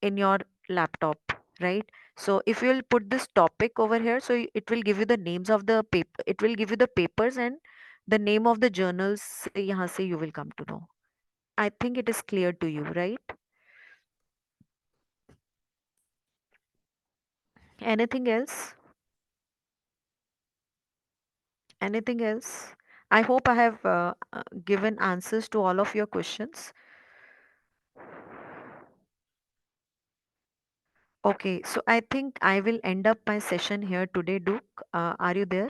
in your laptop, right? So if you'll put this topic over here, so it will give you the names of the paper, it will give you the papers and the name of the journals से यहाँ से you will come to know. I think it is clear to you, right? Anything else? Anything else? I hope I have given answers to all of your questions. Okay, so I think I will end up my session here today, Duke. Are you there?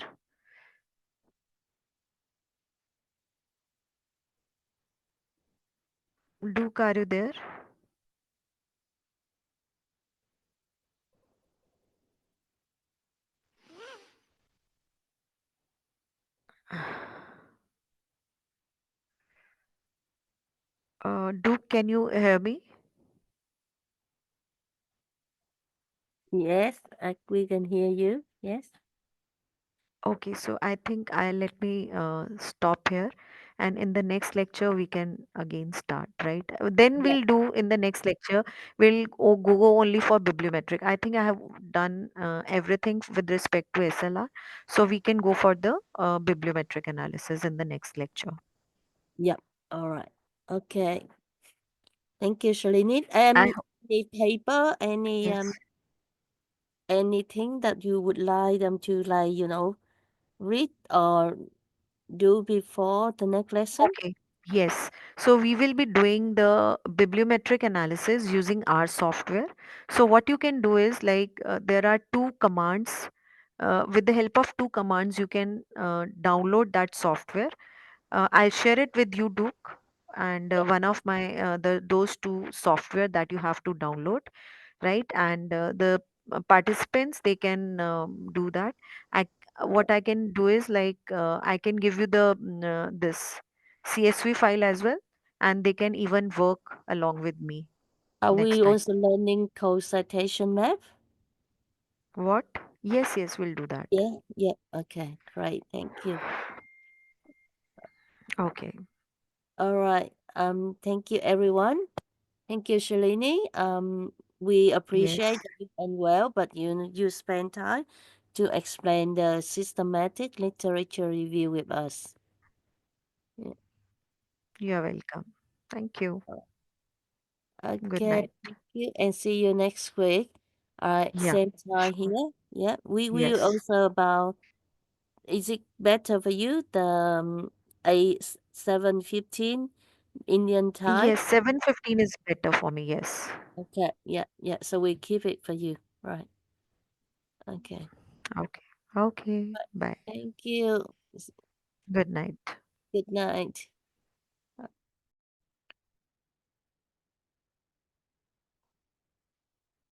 Duke, are you there? Duke, can you hear me? Yes, we can hear you. Yes. Okay, so I think I let me stop here, and in the next lecture we can again start, right? Then Yep. we'll do in the next lecture. We'll go only for bibliometric. I think I have done everything with respect to SLR, so we can go for the bibliometric analysis in the next lecture. Yep. All right. Okay. Thank you, Shalini. I Any paper, any Yes. anything that you would like them to read or do before the next lesson? Okay. Yes. So we will be doing the bibliometric analysis using our software. So what you can do is like there are two commands. With the help of two commands, you can download that software. I'll share it with you, Duke, and Yeah. one of my those two software that you have to download, right? And the participants, they can do that. What I can do is like I can give you the this CSV file as well, and they can even work along with me Are next we time. also learning co-citation map? What? Yes, yes, we'll do that. Yeah. Yeah. Okay. Great. Thank you. Okay. All right. Thank you, everyone. Thank you, Shalini. We appreciate Yes. that you unwell, but you spend time to explain the systematic literature review with us. Yeah. You're welcome. Thank you. Good Okay, night. thank you, and see you next week. All right, Yeah, same time sure. here. Yeah, we will Yes. also about. Is it better for you the 7:15 Indian time? Yes, 7:15 is better for me. Yes. Okay, yeah, yeah. So we keep it for you, right? Okay. Okay. Okay. Bye. Thank you. Good night. Good night.